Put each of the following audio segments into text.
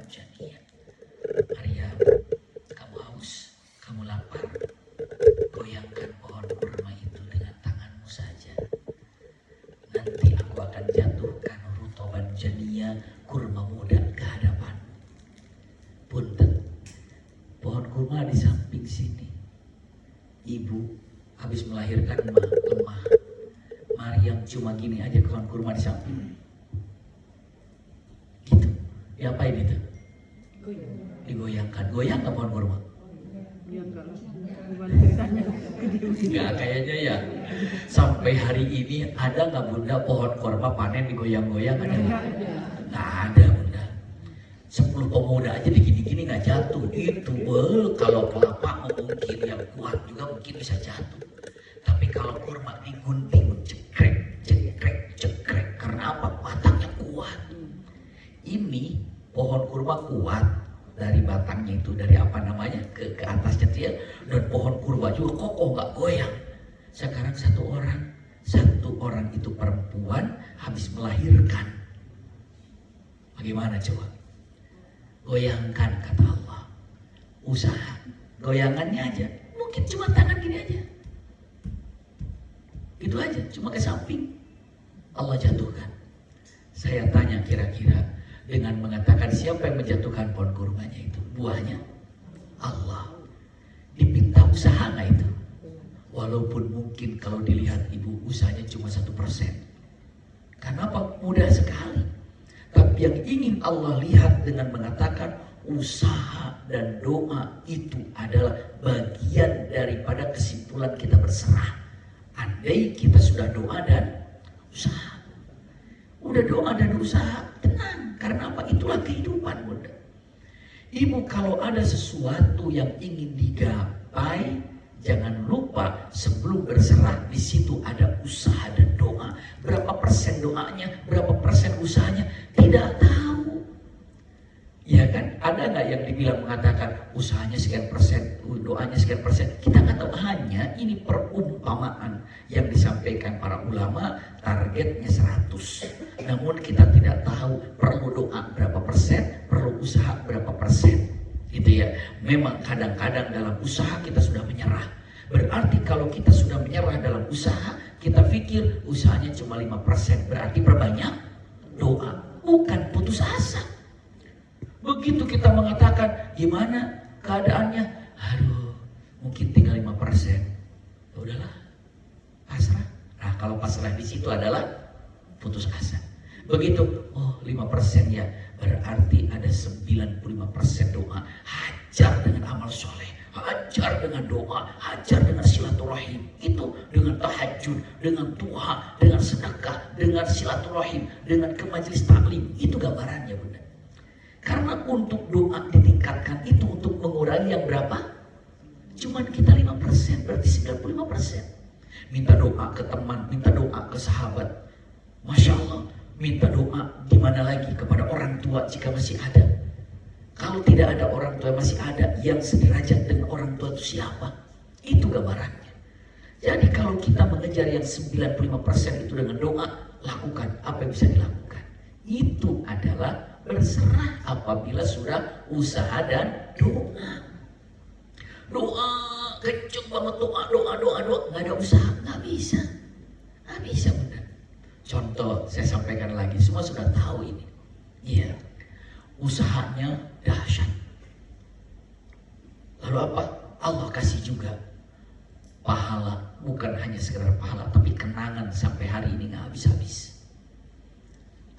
janiyah. Maryam, kamu haus, kamu lapar, goyangkan pohon kurma itu dengan tanganmu saja. Nanti aku akan jatuhkan rutoban janiyah, kurma muda ke hadapanmu. Punten, pohon kurma di samping sini. Ibu habis melahirkan lemah. Maryam cuma gini aja pohon kurma di samping. Gitu. Diapain itu? Digoyangkan. Goyang nggak pohon kurma? Enggak, kayaknya ya. Sampai hari ini ada nggak Bunda pohon kurma panen digoyang-goyang? Ada nggak? Nggak ada Bunda. 10 pemuda aja digini-gini nggak jatuh. Itu kalau kelapa mungkin yang kuat juga mungkin bisa jatuh. Tapi kalau kurma digunting cekrek, cekrek, cekrek. Karena apa? Batangnya kuat. Ini pohon kurma kuat dari batangnya itu, dari apa namanya ke atasnya dia, dan pohon kurma juga kokoh nggak goyang. Sekarang satu orang itu perempuan habis melahirkan. Bagaimana coba? Goyangkan kata Allah. Usaha goyangannya aja, mungkin cuma tangan gini aja. Itu aja, cuma ke samping. Allah jatuhkan. Saya tanya kira-kira dengan mengatakan siapa yang menjatuhkan pohon kurmanya itu? Buahnya Allah. Dipinta usaha nggak itu? Walaupun mungkin kalau dilihat ibu usahanya cuma 1%. Kenapa? Mudah sekali. Tapi yang ingin Allah lihat dengan mengatakan usaha dan doa itu adalah bagian daripada kesimpulan kita berserah. Andai kita sudah doa dan usaha. Udah doa dan usaha, tenang. Karena apa? Itulah kehidupan Bunda. Ibu kalau ada sesuatu yang ingin digapai, jangan lupa sebelum berserah di situ ada usaha dan doa. Berapa persen doanya, berapa persen usahanya, tidak tahu. Ya kan? Ada nggak yang dibilang mengatakan usahanya sekian persen, doanya sekian persen? Kita nggak tahu. Hanya ini perumpamaan yang disampaikan para ulama, targetnya 100. Namun kita tidak tahu perlu doa berapa persen, perlu usaha berapa persen. Gitu ya. Memang kadang-kadang dalam usaha kita sudah menyerah. Berarti kalau kita sudah menyerah dalam usaha, kita pikir usahanya cuma 5%. Berarti perbanyak doa, bukan putus asa. Begitu kita mengatakan gimana keadaannya, aduh mungkin tinggal 5%, ya udahlah pasrah. Nah kalau pasrah di situ adalah putus asa. Begitu, oh 5% ya, berarti ada 95% doa. Hajar dengan amal soleh, hajar dengan doa, hajar dengan silaturahim. Itu dengan tahajud, dengan duha, dengan sedekah, dengan silaturahim, dengan ke majelis taklim. Itu gambarannya Bunda. Karena untuk doa ditingkatkan itu untuk mengurangi yang berapa? Cuman kita 5%, berarti 95%. Minta doa ke teman, minta doa ke sahabat. Masya Allah, minta doa di mana lagi? Kepada orang tua jika masih ada. Kalau tidak ada orang tua masih ada, yang sederajat dengan orang tua itu siapa? Itu gambarannya. Jadi kalau kita mengejar yang 95% itu dengan doa, lakukan apa yang bisa dilakukan. Itu adalah berserah apabila sudah usaha dan doa. Doa kenceng banget, doa, nggak ada usaha, nggak bisa Bunda. Contoh saya sampaikan lagi, semua sudah tahu ini. Iya, usahanya dahsyat. Lalu apa? Allah kasih juga pahala, bukan hanya sekedar pahala, tapi kenangan sampai hari ini nggak habis-habis.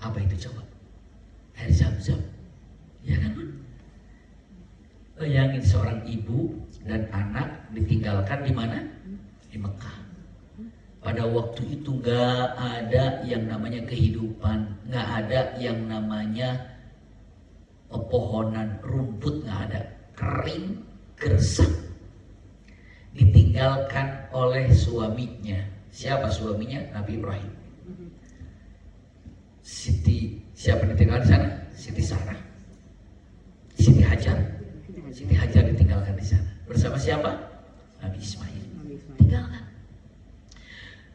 Apa itu coba? Air Zam-Zam, ya kan Bun? Bayangin seorang ibu dan anak ditinggalkan di mana? Di Mekah. Pada waktu itu gak ada yang namanya kehidupan, gak ada yang namanya pepohonan, rumput gak ada, kering, gersang. Ditinggalkan oleh suaminya. Siapa suaminya? Nabi Ibrahim. Siapa yang ditinggalkan di sana? Siti Sarah, Siti Hajar. Siti Hajar ditinggalkan di sana. Bersama siapa? Nabi Ismail. Tinggalkan.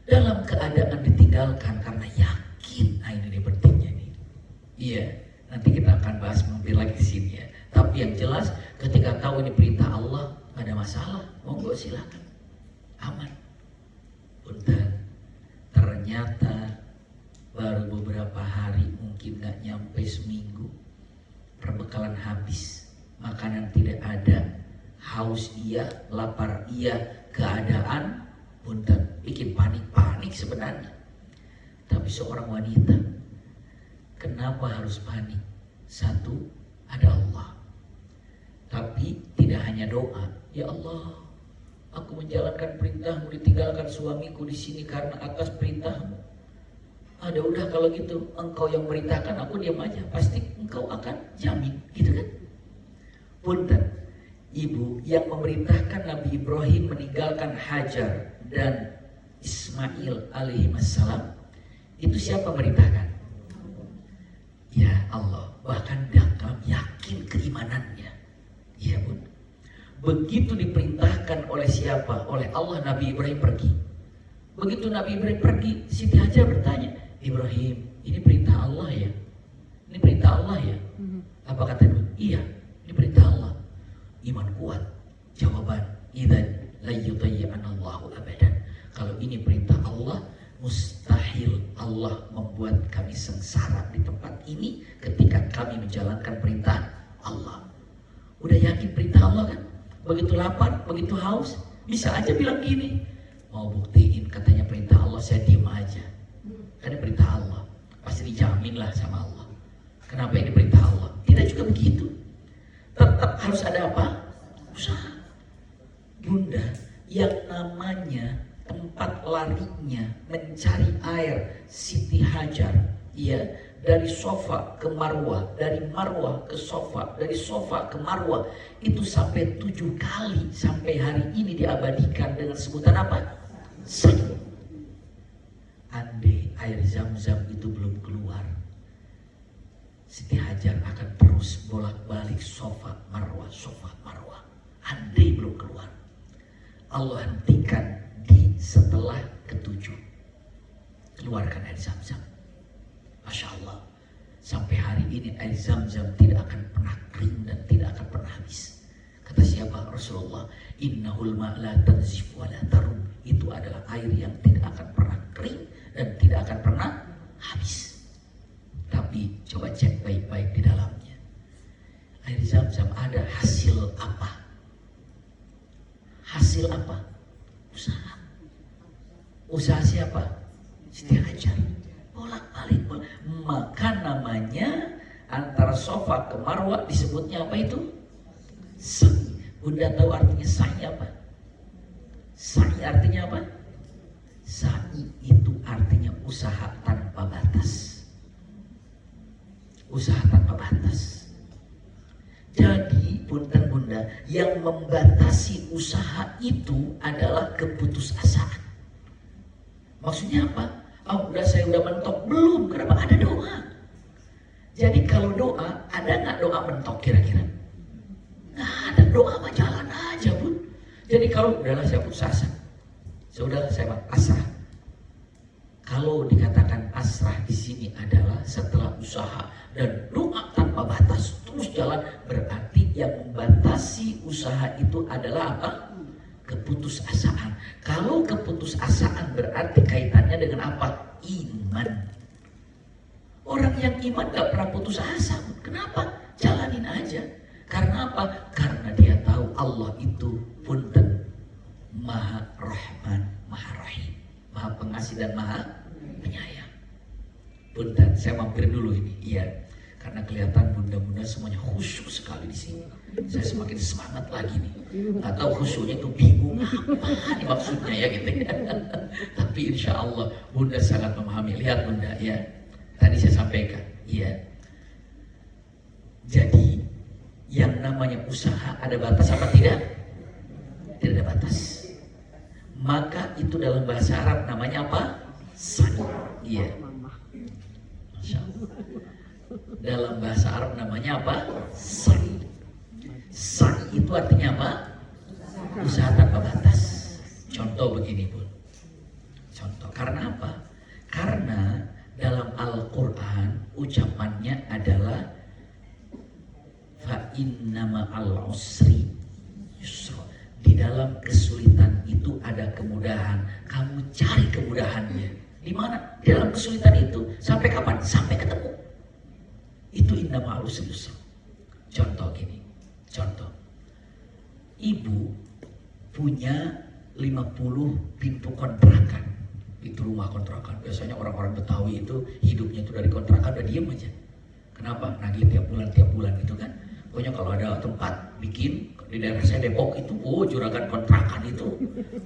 Dalam keadaan ditinggalkan karena yakin, nah ini dia pentingnya nih. Iya, nanti kita akan bahas mampir lagi di sini. Tapi yang jelas ketika tahu ini perintah Allah, gak ada masalah, monggo silakan, aman. Punten, ternyata baru beberapa hari, mungkin gak nyampe seminggu, perbekalan habis, makanan tidak ada, haus iya, lapar iya, keadaan punten bikin panik sebenarnya. Tapi seorang wanita, kenapa harus panik? Satu, ada Allah. Tapi tidak hanya doa, ya Allah, aku menjalankan perintahmu, ditinggalkan suamiku di sini karena atas perintahmu. Ada udah kalau gitu, engkau yang merintahkan, aku diam aja, pasti engkau akan jamin, gitu kan? Punten, ibu yang memerintahkan Nabi Ibrahim meninggalkan Hajar dan Ismail alaihi wassalam, itu siapa merintahkan? Ya Allah, bahkan dalam yakin keimanannya. Ya bun, begitu diperintahkan oleh siapa? Oleh Allah, Nabi Ibrahim pergi. Begitu Nabi Ibrahim pergi, Siti Hajar bertanya, Ibrahim, ini perintah Allah ya? Ini perintah Allah ya? Apa kata ibu? Iya, ini perintah Allah. Iman kuat. Jawaban, idzan la yudayyi'anallahu abadan. Kalau ini perintah Allah, mustahil Allah membuat kami sengsara di tempat ini ketika kami menjalankan perintah Allah. Udah yakin perintah Allah kan? Begitu lapar, begitu haus, bisa aja bilang gini, mau buktiin katanya perintah Allah, saya diem aja. Karena perintah Allah, pasti dijamin lah sama Allah. Kenapa ini perintah Allah? Tidak juga begitu. Tetap harus ada apa? Usaha. Bunda, yang namanya tempat larinya mencari air Siti Hajar, ya, dari Sofa ke Marwah, dari Marwah ke Sofa, dari Sofa ke Marwah, itu sampai 7 kali, sampai hari ini diabadikan dengan sebutan apa? Sa'i. Andai air Zam-Zam itu belum keluar, Siti Hajar akan terus bolak-balik Sofa Marwah, Sofa Marwah. Andai belum keluar, Allah hentikan di setelah ke-7. Keluarkan air Zam-Zam. Masya Allah, sampai hari ini air Zam-Zam tidak akan pernah kering dan tidak akan pernah habis. Kata siapa? Rasulullah, innahul ma'la tanzif wa la tarum. Itu adalah air yang tidak akan pernah kering dan tidak akan pernah habis. Tapi coba cek baik-baik di dalamnya. Air Zam-Zam ada hasil apa? Hasil apa? Usaha. Usaha siapa? Siti Hajar. Bolak-balik. Maka namanya antara Sofa ke Marwah disebutnya apa itu? Sa'i. Bunda tahu artinya sa'i apa? Sa'i artinya apa? Sa'i itu artinya usaha tanpa batas. Usaha tanpa batas. Jadi bunda, yang membatasi usaha itu adalah keputusasaan. Maksudnya apa? Saya udah mentok. Belum, kenapa ada doa? Jadi kalau doa, ada nggak doa mentok kira-kira? Nggak ada, doa mah jalan aja bun. Jadi kalau udahlah saya putus asa, saudara saya pasrah. Kalau dikatakan pasrah di sini adalah setelah usaha dan doa tanpa batas terus jalan, berarti yang membatasi usaha itu adalah apa? Keputusasaan. Kalau keputusasaan berarti kaitannya dengan apa? Iman. Orang yang iman gak pernah putus asa. Kenapa? Jalanin aja. Karena apa? Karena dia tahu Allah itu punten Maha Rahman, Maha Rahim, Maha Pengasih dan Maha Penyayang. Punten, saya mampir dulu ini. Iya. Karena kelihatan bunda-bunda semuanya khusyuk sekali di sini. Saya semakin semangat lagi nih. Atau khusyuknya itu bingung apa nih maksudnya ya gitu. Tapi insya Allah bunda sangat memahami. Lihat bunda ya. Tadi saya sampaikan. Iya. Jadi yang namanya usaha ada batas apa tidak? Tidak ada batas. Maka itu dalam bahasa Arab namanya apa? Sa'i. Iya. Masya Allah. Dalam bahasa Arab namanya apa? Sa'i. Sa'i itu artinya apa? Usaha tanpa batas. Contoh begini pun. Contoh. Karena apa? Karena dalam Al-Quran ucapannya adalah fa inna ma'al usri yusra. Di dalam kesulitan itu ada kemudahan. Kamu cari kemudahannya. Di mana? Di dalam kesulitan itu. Sampai kapan? Sampai ketemu. Itu inna ma'al usri yusra. Contoh gini. Contoh. Ibu punya 50 pintu kontrakan. Itu rumah kontrakan. Biasanya orang-orang Betawi itu hidupnya itu dari kontrakan udah diem aja. Kenapa? Nagih tiap bulan gitu kan. Pokoknya kalau ada tempat bikin di daerah saya Depok itu, juragan kontrakan itu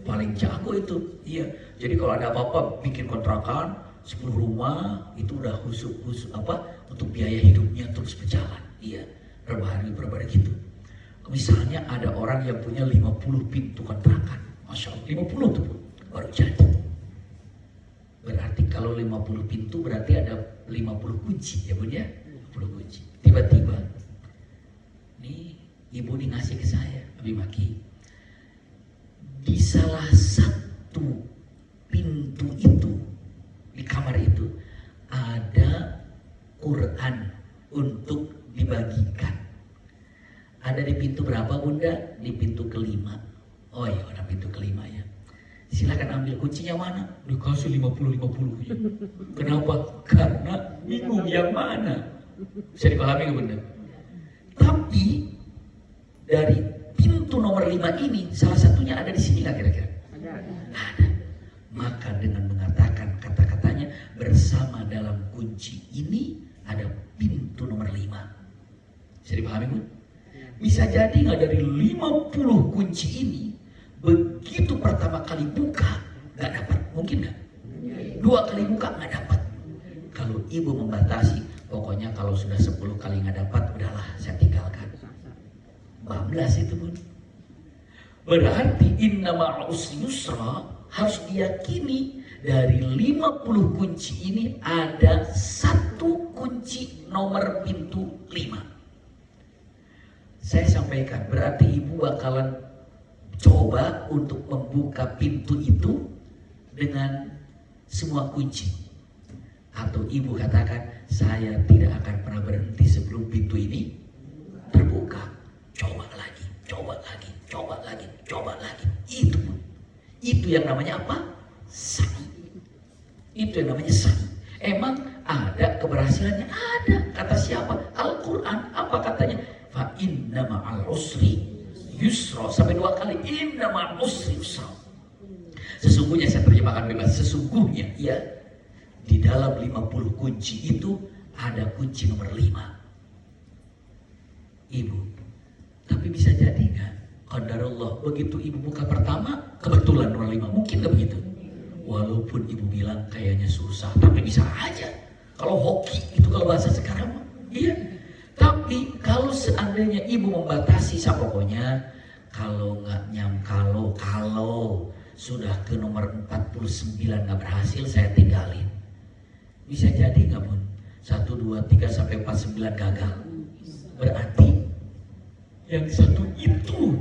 paling jago itu. Iya. Jadi kalau ada apa-apa bikin kontrakan 10 rumah itu udah khusus untuk biaya hidupnya terus berjalan. Iya. Berapa hari gitu. Misalnya ada orang yang punya 50 pintu kontrakan. Masya Allah, 50 tuh baru jadi. Berarti kalau 50 pintu berarti ada 50 kunci ya Bun ya. 50 kunci. Tiba-tiba nih ibu ngasih ke saya, Abi Maki, di salah satu pintu itu, di kamar itu ada Quran untuk dibagikan. Ada di pintu berapa Bunda? Di pintu kelima. Oh iya, ada pintu kelima ya. Silakan ambil kuncinya mana? Dikasih 50-50 ya. Kenapa? Karena bingung yang mana. Bisa dipahami nggak Bunda? Tapi dari pintu nomor 5 ini salah satunya ada di sini nggak kira-kira? Ada. Maka dengan mengatakan kata-katanya bersama dalam kunci ini ada pintu nomor 5. Bisa dipahami Bun? Bisa jadi nggak dari 50 kunci ini begitu pertama kali buka nggak dapat, mungkin nggak? 2 kali buka nggak dapat. Kalau ibu membatasi, pokoknya kalau sudah 10 kali nggak dapat, udahlah saya tinggalkan. Bablas itu Bun. Berarti inna ma'al usri yusra harus diyakini dari 50 kunci ini ada 1 kunci nomor pintu 5. Saya sampaikan, berarti ibu bakalan coba untuk membuka pintu itu dengan semua kunci. Atau ibu katakan, saya tidak akan pernah berhenti sebelum pintu ini terbuka. Coba lagi, coba lagi, coba lagi, coba lagi. Itu yang namanya apa? Sa'i. Itu yang namanya sa'i. Emang ada keberhasilannya? Ada. Kata siapa? Al-Quran. Apa katanya? Fa inna ma'al usri yusra. Sampai 2 kali. Inna ma'al usri yusra. Sesungguhnya, saya terjemahkan bebas. Sesungguhnya ya, di dalam 50 kunci itu ada kunci nomor 5. Ibu, tapi bisa jadi nggak? Qadarullah, begitu ibu buka pertama, kebetulan nomor 5. Mungkin nggak begitu? Walaupun ibu bilang kayaknya susah, tapi bisa aja. Kalau hoki itu kalau bahasa sekarang, iya. Tapi kalau seandainya ibu membatasi, pokoknya kalau sudah ke nomor 49 nggak berhasil, saya tinggalin. Bisa jadi nggak Bun? 1, 2, 3 sampai 49 gagal. Berarti yang satu itu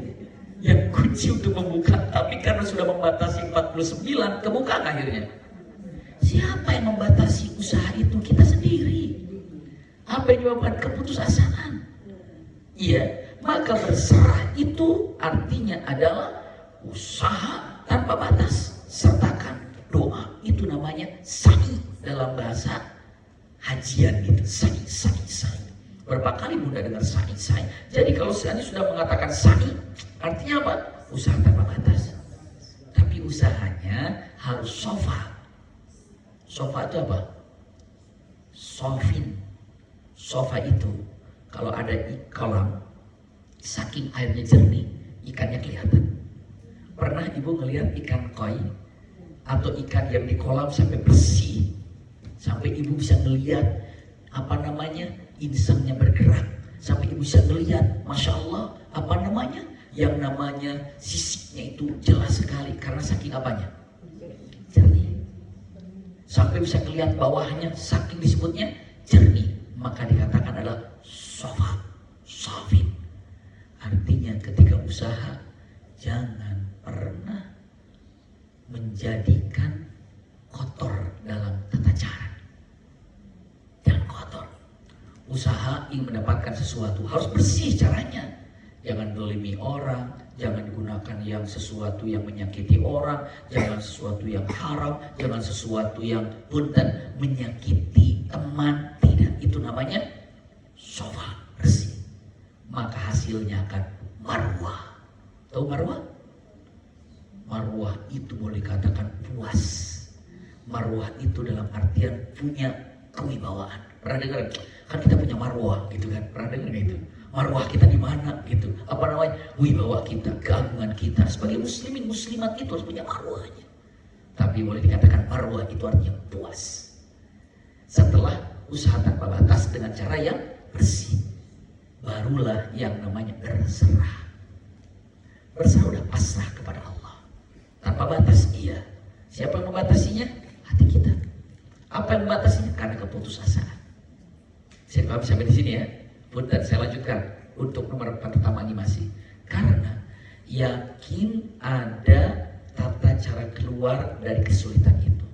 yang kunci untuk membuka. Tapi karena sudah membatasi 49, kebuka akhirnya. Siapa yang membatasi usaha itu? Kita sendiri. Apa yang menyebabkan keputusasaan? Iya, maka berserah itu artinya adalah usaha tanpa batas. Sertakan doa. Itu namanya sa'i dalam bahasa hajian itu. Sa'i. Berapa kali Bunda dengar sa'i? Jadi kalau seandainya sudah mengatakan sa'i, artinya apa? Usaha tanpa batas. Tapi usahanya harus sofa. Sofa itu apa? Sofin. Sofa itu kalau ada kolam, saking airnya jernih, ikannya kelihatan. Pernah ibu ngelihat ikan koi atau ikan yang di kolam sampai bersih, sampai ibu bisa ngelihat insangnya bergerak, sampai ibu bisa ngelihat, masya Allah, yang namanya sisiknya itu jelas sekali karena saking apanya? Jernih. Sampai bisa kelihatan bawahnya, saking disebutnya jernih. Maka dikatakan adalah sofa, sofin. Artinya ketika usaha, jangan pernah menjadikan kotor dalam tata cara. Jangan kotor. Usaha ingin mendapatkan sesuatu harus bersih caranya. Jangan dolimi orang, jangan gunakan yang sesuatu yang menyakiti orang, jangan sesuatu yang haram, jangan sesuatu yang punten menyakiti teman. Tidak, itu namanya sofa, bersih. Maka hasilnya akan marwah. Tahu marwah? Marwah itu boleh dikatakan puas. Marwah itu dalam artian punya kewibawaan. Pernah dengar? Kan kita punya marwah gitu kan? Pernah dengar itu? Marwah kita di mana gitu? Apa namanya? Wibawa kita, keagungan kita sebagai muslimin muslimat itu harus punya marwahnya. Tapi boleh dikatakan marwah itu artinya puas. Setelah usaha tanpa batas dengan cara yang bersih, barulah yang namanya berserah. Berserah udah pasrah kepada Allah. Tanpa batas, iya. Siapa yang membatasinya? Hati kita. Apa yang membatasinya? Karena keputusasaan. Saya paham sampai di sini ya. Punten, saya lanjutkan untuk nomor pertama ini masih. Karena yakin ada tata cara keluar dari kesulitan itu.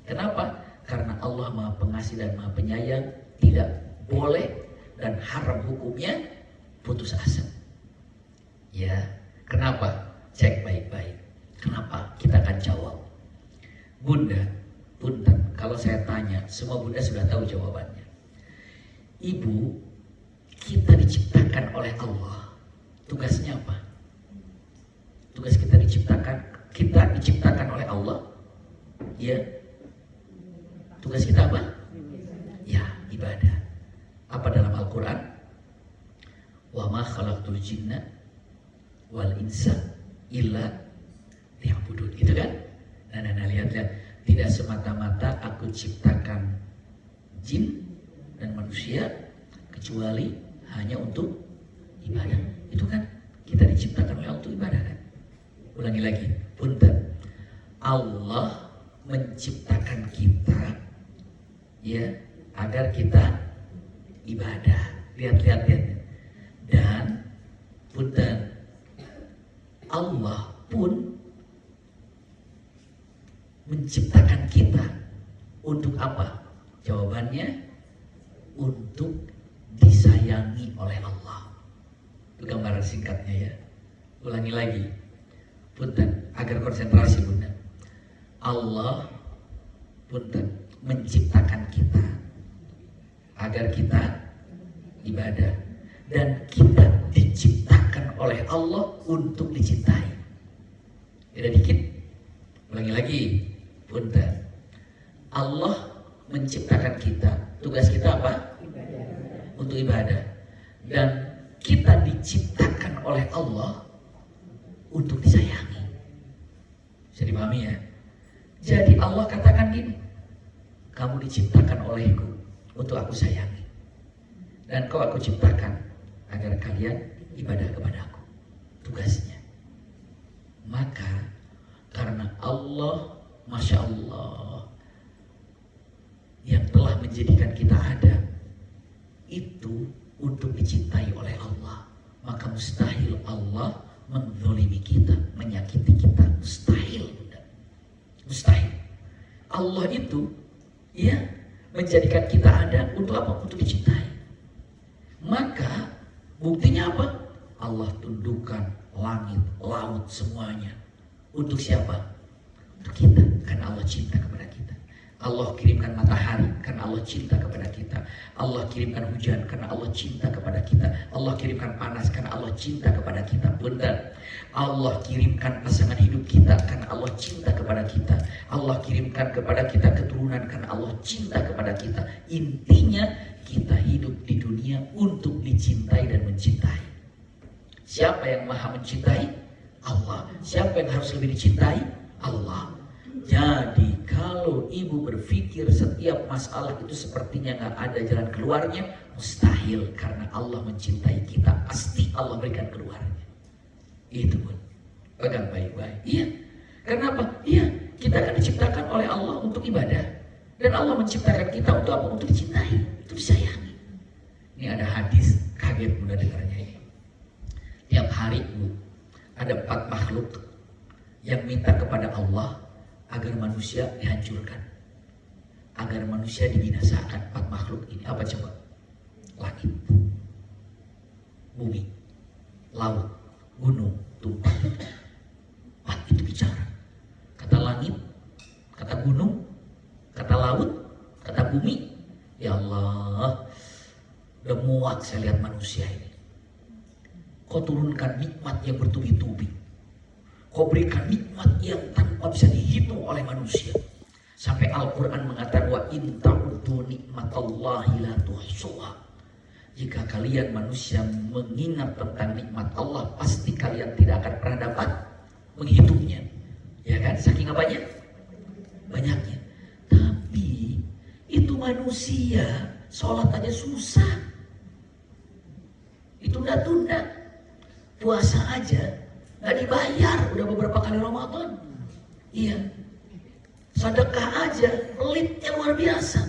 Kenapa? Karena Allah Maha Pengasih dan Maha Penyayang. Tidak boleh dan haram hukumnya putus asa. Ya, kenapa? Cek baik-baik. Kenapa? Kita akan jawab. Bunda, punten, kalau saya tanya, semua bunda sudah tahu jawabannya. Ibu, kita diciptakan oleh Allah. Tugasnya apa? Tugas kita diciptakan oleh Allah. Ya. Tugas kita apa? Ya, ibadah. Apa dalam Al-Quran? Wa ma khalaqtul jinna wal insa illa liya'budun. Itu kan? Nah, lihat. Tidak semata-mata aku ciptakan jin dan manusia kecuali hanya untuk ibadah. Itu kan? Kita diciptakan oleh Allah untuk ibadah kan? Ulangi lagi. Punten. Allah menciptakan kita ya agar kita ibadah. Lihat. Dan punten, Allah pun menciptakan kita untuk apa? Jawabannya untuk disayangi oleh Allah. Itu gambaran singkatnya ya. Ulangi lagi. Punten, agar konsentrasi bunda. Allah punten menciptakan kita agar kita ibadah, dan kita diciptakan oleh Allah untuk dicintai. Beda dikit. Ulangi lagi. Punten, Allah menciptakan kita. Tugas kita apa? Ibadah. Untuk ibadah. Dan kita diciptakan oleh Allah untuk disayangi. Bisa dipahami ya? Jadi Allah katakan gini, kamu diciptakan olehku untuk aku sayangi. Dan kau aku ciptakan agar kalian ibadah kepadaku. Tugasnya. Maka karena Allah, Masya Allah, yang telah menjadikan kita ada, itu untuk dicintai oleh Allah. Maka mustahil Allah menzalimi kita, menyakiti kita. Mustahil. Mustahil. Allah itu ya menjadikan kita ada untuk apa? Untuk dicintai. Maka buktinya apa? Allah tundukkan langit, laut semuanya. Untuk siapa? Untuk kita, karena Allah cinta kepada kita. Allah kirimkan matahari karena Allah cinta kepada kita. Allah kirimkan hujan karena Allah cinta kepada kita. Allah kirimkan panas karena Allah cinta kepada kita. Benar. Allah kirimkan pasangan hidup kita karena Allah cinta kepada kita. Allah kirimkan kepada kita keturunan karena Allah cinta kepada kita. Intinya kita hidup di dunia untuk dicintai dan mencintai. Siapa yang maha mencintai? Allah. Siapa yang harus lebih dicintai? Allah. Jadi kalau ibu berpikir setiap masalah itu sepertinya gak ada jalan keluarnya, mustahil. Karena Allah mencintai kita, pasti Allah berikan keluarnya. Itu pun pegang baik-baik. Iya. Kenapa? Iya, kita akan diciptakan oleh Allah untuk ibadah. Dan Allah menciptakan kita untuk apa? Untuk dicintai, untuk disayangi. Ini ada hadis, kaget bunda dengarnya ini. Tiap hari bu, ada 4 makhluk yang minta kepada Allah agar manusia dihancurkan, agar manusia dibinasakan. 4 makhluk ini apa coba? langit, bumi, laut, gunung, tumpah. Empat itu bicara. Kata langit, kata gunung, kata laut, kata bumi. Ya Allah, udah muak saya lihat manusia ini. Kau turunkan nikmat yang bertubi-tubi. Kau berikan nikmat yang tanpa bisa dihitung oleh manusia. Sampai Al-Quran mengatakan wa in ta'udhu nikmatallahi la tuhsuha. Jika kalian manusia mengingat tentang nikmat Allah, pasti kalian tidak akan pernah dapat menghitungnya. Ya kan? Saking apanya? Banyaknya. Tapi itu manusia, sholat aja susah. Itu tunda-tunda. Puasa aja nggak dibayar udah beberapa kali Ramadan. Iya. Sedekah aja pelitnya luar biasa.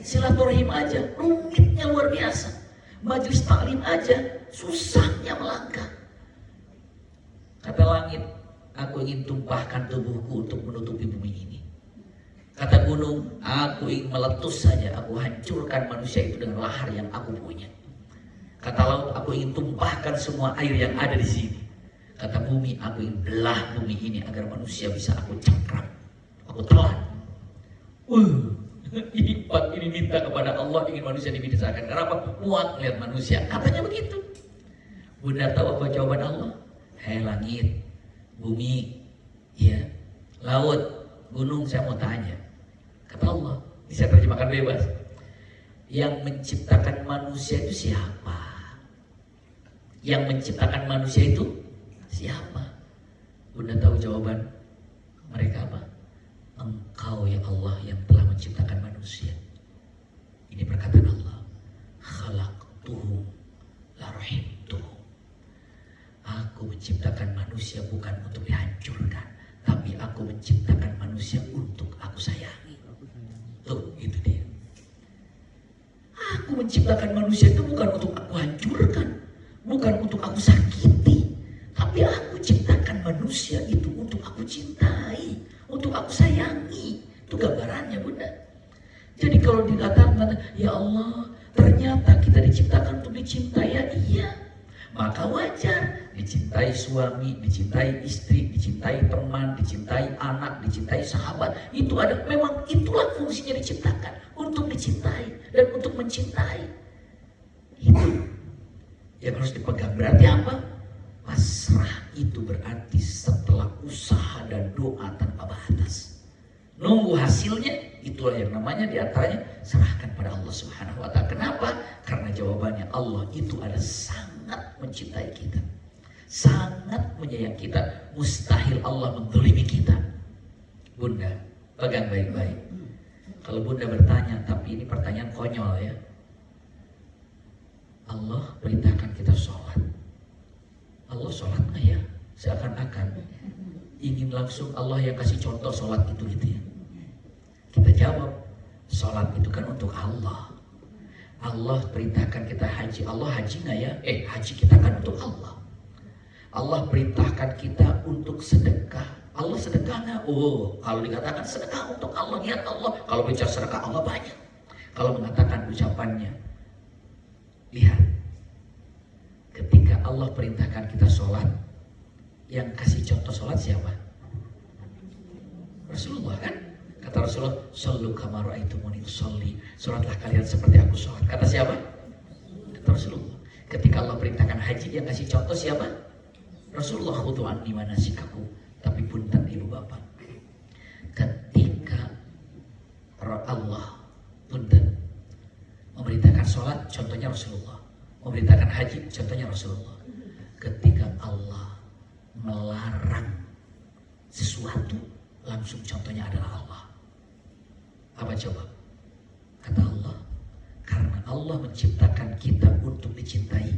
Silaturahim aja rumitnya luar biasa. Majelis taklim aja susahnya melangkah. Kata langit, aku ingin tumpahkan tubuhku untuk menutupi bumi ini. Kata gunung, aku ingin meletus saja, aku hancurkan manusia itu dengan lahar yang aku punya. Kata laut, aku ingin tumpahkan semua air yang ada di sini. Kata bumi, aku ingin belah bumi ini agar manusia bisa aku cengkram, aku telan. Ini minta kepada Allah ingin manusia dibinasakan. Kenapa? Muak melihat manusia. Katanya begitu. Bunda tahu apa jawaban Allah? Hei langit, bumi, ya, laut, gunung, saya mau tanya. Kata Allah, bisa terjemahkan bebas. Yang menciptakan manusia itu siapa? Yang menciptakan manusia itu siapa? Bunda tahu jawaban mereka apa? Engkau ya Allah yang telah menciptakan manusia. Ini perkataan Allah. Khalaqtuhum la rahimtuhum. Aku menciptakan manusia bukan untuk dihancurkan, tapi aku menciptakan manusia untuk aku sayangi. Tuh, itu dia. Aku menciptakan manusia itu bukan untuk aku hancurkan, bukan untuk aku sakiti, tapi aku ciptakan manusia itu untuk aku cintai, untuk aku sayangi. Itu gambarannya, Bunda. Jadi kalau dikatakan, ya Allah, ternyata kita diciptakan untuk dicintai, ya iya. Maka wajar dicintai suami, dicintai istri, dicintai teman, dicintai anak, dicintai sahabat. Itu ada, memang itulah fungsinya diciptakan, untuk dicintai dan untuk mencintai. Itu yang harus dipegang. Berarti apa? Pasrah itu berarti setelah usaha dan doa tanpa batas. Nunggu hasilnya, itulah yang namanya diantaranya serahkan pada Allah Subhanahu wa Ta'ala. Kenapa? Karena jawabannya Allah itu ada sangat mencintai kita, sangat menyayangi kita. Mustahil Allah menzalimi kita. Bunda, pegang baik-baik. Kalau Bunda bertanya, tapi ini pertanyaan konyol ya. Allah perintahkan kita sholat. Allah sholat nggak ya? Seakan-akan ingin langsung Allah yang kasih contoh sholat itu gitu ya. Kita jawab, sholat itu kan untuk Allah. Allah perintahkan kita haji. Allah haji nggak ya? Haji kita kan untuk Allah. Allah perintahkan kita untuk sedekah. Allah sedekah nggak? Oh, kalau dikatakan sedekah untuk Allah, niat Allah. Kalau bicara sedekah Allah banyak. Kalau mengatakan ucapannya, lihat, ketika Allah perintahkan kita sholat, yang kasih contoh sholat siapa? Rasulullah kan? Kata Rasulullah, "Shallu kama ra'aitumuni usolli." Sholatlah kalian seperti aku sholat. Kata siapa? Kata Rasulullah. Ketika Allah perintahkan haji, yang kasih contoh siapa? Rasulullah. "Khudhu anni manasikakum." Tapi punten ibu bapak, ketika Allah punten memerintahkan sholat, contohnya Rasulullah. Memerintahkan haji, contohnya Rasulullah. Ketika Allah melarang sesuatu, langsung contohnya adalah Allah. Apa coba? Kata Allah, karena Allah menciptakan kita untuk dicintai,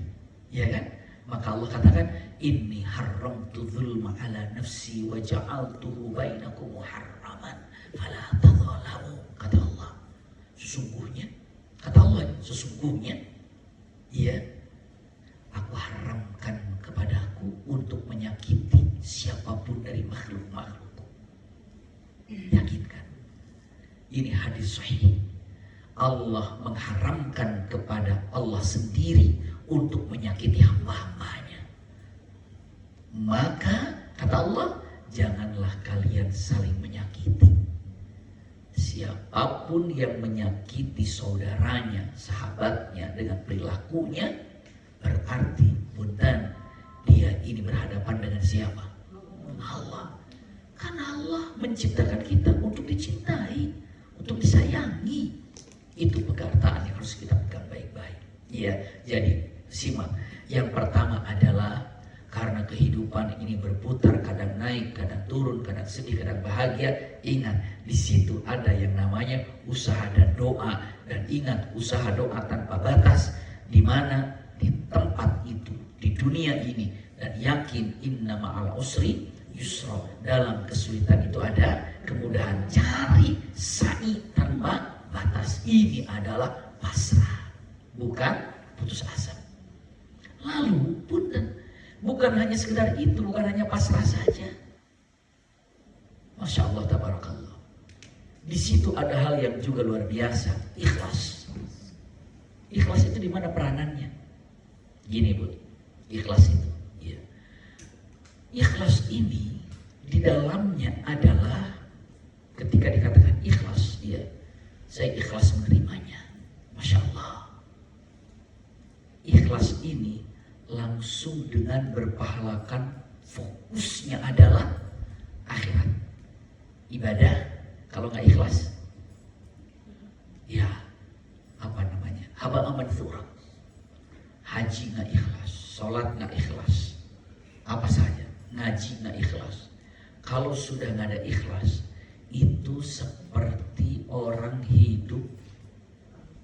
ya kan? Maka Allah katakan, inni haramtu dzulma ala nafsi wa ja'altuhu bainakum muharraman fala tadzalamu. Kata Allah, sesungguhnya, kata Allah, sesungguhnya, ya, aku haramkan kepadaku untuk menyakiti siapapun dari makhluk-makhlukku. Yakinkan, ini hadis sahih. Allah mengharamkan kepada Allah sendiri untuk menyakiti hamba-hambanya. Maka kata Allah, janganlah kalian saling menyakiti. Siapapun yang menyakiti saudaranya, sahabatnya dengan perilakunya, berarti punten dia ini berhadapan dengan siapa? Allah. Karena Allah menciptakan kita untuk dicintai, untuk disayangi. Itu perkataan yang harus kita pegang baik-baik. Ya, jadi simak. Yang pertama adalah karena kehidupan ini berputar, kadang naik, kadang turun, kadang sedih, kadang bahagia. Ingat, di situ ada yang namanya usaha dan doa. Dan ingat, usaha doa tanpa batas. Di mana di tempat itu, di dunia ini, dan yakin inna ma'al usri yusra, dalam kesulitan itu ada kemudahan. Cari sa'i tanpa batas. Ini adalah pasrah, bukan putus asa. Lalu punten, bukan hanya sekedar itu, bukan hanya pasrah saja. Masya Allah, tabarakallah. Di situ ada hal yang juga luar biasa, ikhlas. Ikhlas itu di mana peranannya? Gini Bu, ikhlas itu. Ya. Ikhlas ini di dalamnya adalah ketika dikatakan ikhlas, ya, saya ikhlas menerimanya. Masya Allah. Ikhlas ini langsung dengan berpahalakan, fokusnya adalah akhirat. Ibadah kalau nggak ikhlas, ya apa namanya, haba mansura. Haji nggak ikhlas, sholat nggak ikhlas, apa saja, ngaji nggak ikhlas. Kalau sudah nggak ada ikhlas, itu seperti orang hidup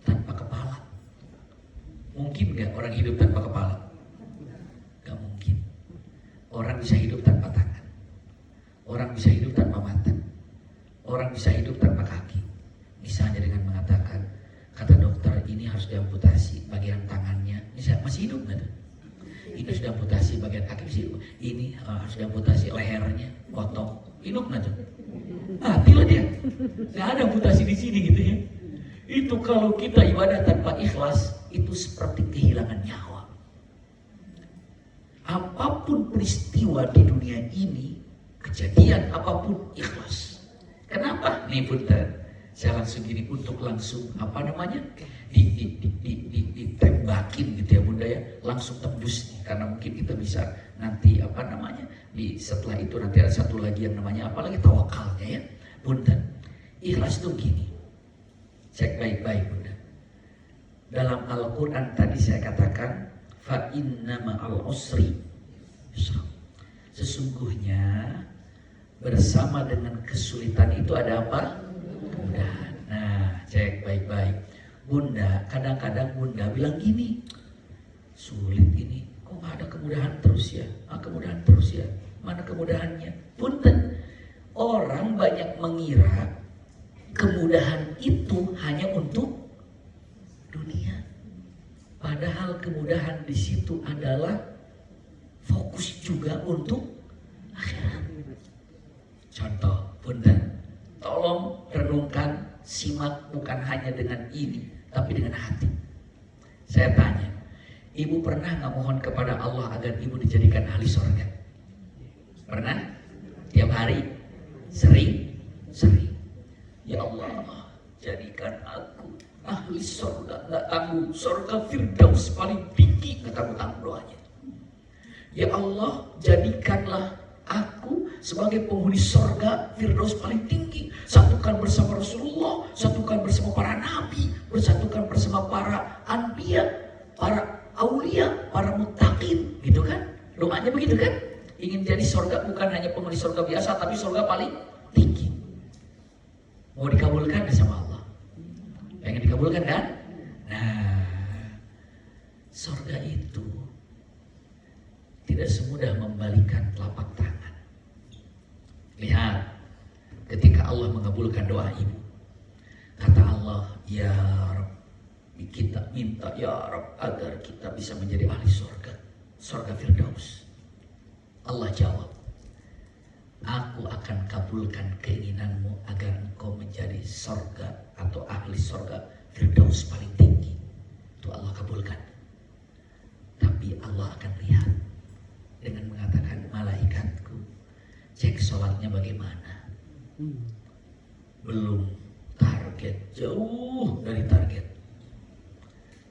tanpa kepala. Mungkin nggak orang hidup tanpa kepala? Gak mungkin. Orang bisa hidup tanpa tangan, orang bisa hidup tanpa mata, orang bisa hidup tanpa kaki. Misalnya dengan mengatakan, kata dokter ini harus diamputasi bagian tangannya, masih hidup nggak tuh? Ini sudah amputasi bagian kaki, masih hidup. Ini harus diamputasi lehernya, potong, hidup nggak tuh? Matilah dia. Nggak ada amputasi di sini gitu ya. Itu kalau kita ibadah tanpa ikhlas, itu seperti kehilangan nyawa. Apapun peristiwa di dunia ini, kejadian apapun, ikhlas. Kenapa? Nih punten, saya langsung gini untuk langsung apa namanya ditembakin gitu ya Bunda ya, langsung tembus nih, karena mungkin kita bisa nanti apa namanya di setelah itu nanti ada satu lagi yang namanya apalagi tawakalnya ya. Punten, ikhlas itu gini, cek baik-baik Bunda. Dalam Al-Quran tadi saya katakan fa inna ma'al usri yusra. Sesungguhnya bersama dengan kesulitan itu ada apa? Kemudahan. Nah, cek baik-baik. Bunda, kadang-kadang Bunda bilang gini, sulit ini, kok gak ada kemudahan terus ya? Kemudahan terus ya? Mana kemudahannya? Punten, orang banyak mengira kemudahan itu hanya untuk dunia. Padahal kemudahan di situ adalah fokus juga untuk akhirat. Contoh, punten, tolong renungkan, simak bukan hanya dengan ini, tapi dengan hati. Saya tanya, ibu pernah nggak mohon kepada Allah agar ibu dijadikan ahli surga? Pernah? Tiap hari? Sering? Sering. Ya Allah, jadikan aku ahli surga, nggak tanggung, surga Firdaus paling tinggi, nggak tanggung doanya. Ya Allah, jadikanlah aku sebagai penghuni surga Firdaus paling tinggi. Satukan bersama Rasulullah, satukan bersama para nabi, bersatukan bersama para anbiya, para aulia, para muttaqin, gitu kan? Doanya begitu kan? Ingin jadi surga bukan hanya penghuni surga biasa, tapi surga paling tinggi. Mau dikabulkan sama Allah? Pengen dikabulkan kan? Nah, surga itu tidak semudah membalikan telapak tangan. Lihat, ketika Allah mengabulkan doa ibu, kata Allah, ya Rabb, kita minta ya Rabb agar kita bisa menjadi ahli surga, surga Firdaus. Allah jawab, aku akan kabulkan keinginanmu agar engkau menjadi surga atau ahli surga Firdaus paling tinggi. Itu Allah kabulkan. Tapi Allah akan lihat dengan mengatakan, malaikatku, cek sholatnya bagaimana. Belum target, jauh dari target.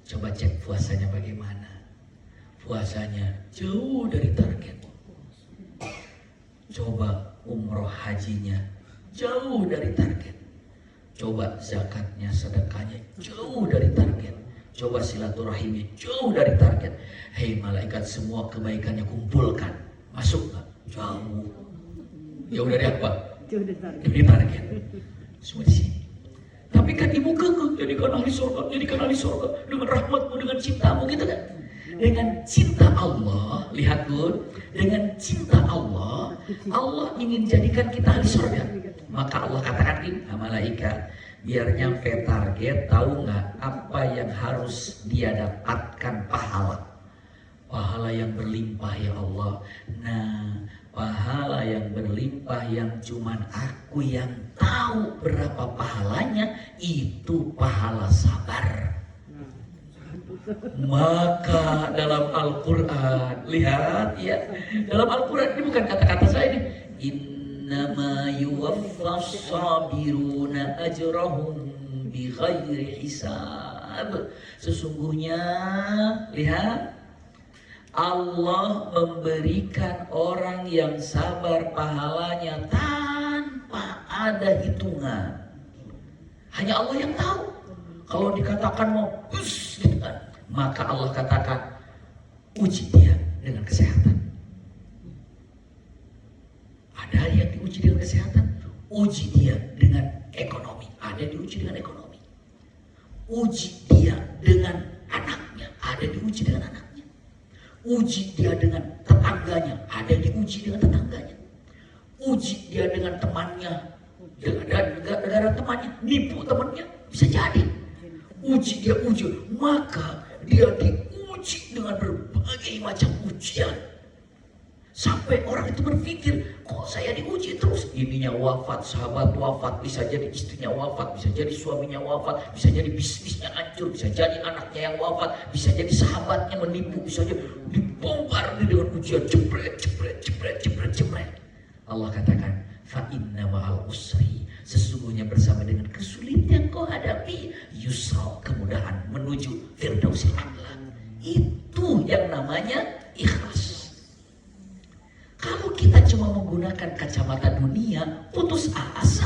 Coba cek puasanya bagaimana. Puasanya jauh dari target. Coba umroh hajinya jauh dari target. Coba zakatnya, sedekahnya jauh dari target. Coba silaturahimnya jauh dari target. Hei malaikat, semua kebaikannya kumpulkan. Masuk gak? Jauh. Jauh dari apa? Jauh dari target. Dari target. Semua di sini. Tapi kan ibu kekeh, jadikan ahli surga, jadikan ahli surga dengan rahmatmu, dengan cintamu, gitu kan? Dengan cinta Allah, lihat Bun, dengan cinta Allah, Allah ingin jadikan kita ahli surga. Maka Allah katakan ini, malaikat, biar nyampe target, tahu nggak apa yang harus dia dapatkan pahala? Pahala yang berlimpah ya Allah. Nah, pahala yang berlimpah yang cuman aku yang tahu berapa pahalanya, itu pahala sabar. Maka dalam Al-Quran, lihat ya, dalam Al-Quran ini bukan kata-kata saya ini. Innama yuwaffas sabiruna ajrahum bighairi hisab. Sesungguhnya, lihat, Allah memberikan orang yang sabar pahalanya tanpa ada hitungan. Hanya Allah yang tahu. Kalau dikatakan mau gitu kan, maka Allah katakan uji dia dengan kesehatan. Ada yang diuji dengan kesehatan, uji dia dengan ekonomi. Ada yang diuji dengan ekonomi. Uji dia dengan anaknya, ada yang diuji dengan anaknya. Uji dia dengan tetangganya, ada yang diuji dengan tetangganya. Uji dia dengan temannya, dengan negara temannya, nipu temannya, bisa jadi. Uji dia uji, maka dia diuji dengan berbagai macam ujian. Sampai orang itu berpikir, kok saya diuji terus? Ininya wafat, sahabat wafat, bisa jadi istrinya wafat, bisa jadi suaminya wafat, bisa jadi bisnisnya hancur, bisa jadi anaknya yang wafat, bisa jadi sahabatnya menipu, bisa jadi dibongkar dengan ujian, jebret. Allah katakan, fa inna ma'al usri, sesungguhnya bersama dengan kesulitan kau hadapi, yusra, kemudahan menuju firdausil a'la. Itu yang namanya ikhlas. Kalau kita cuma menggunakan kacamata dunia, putus asa.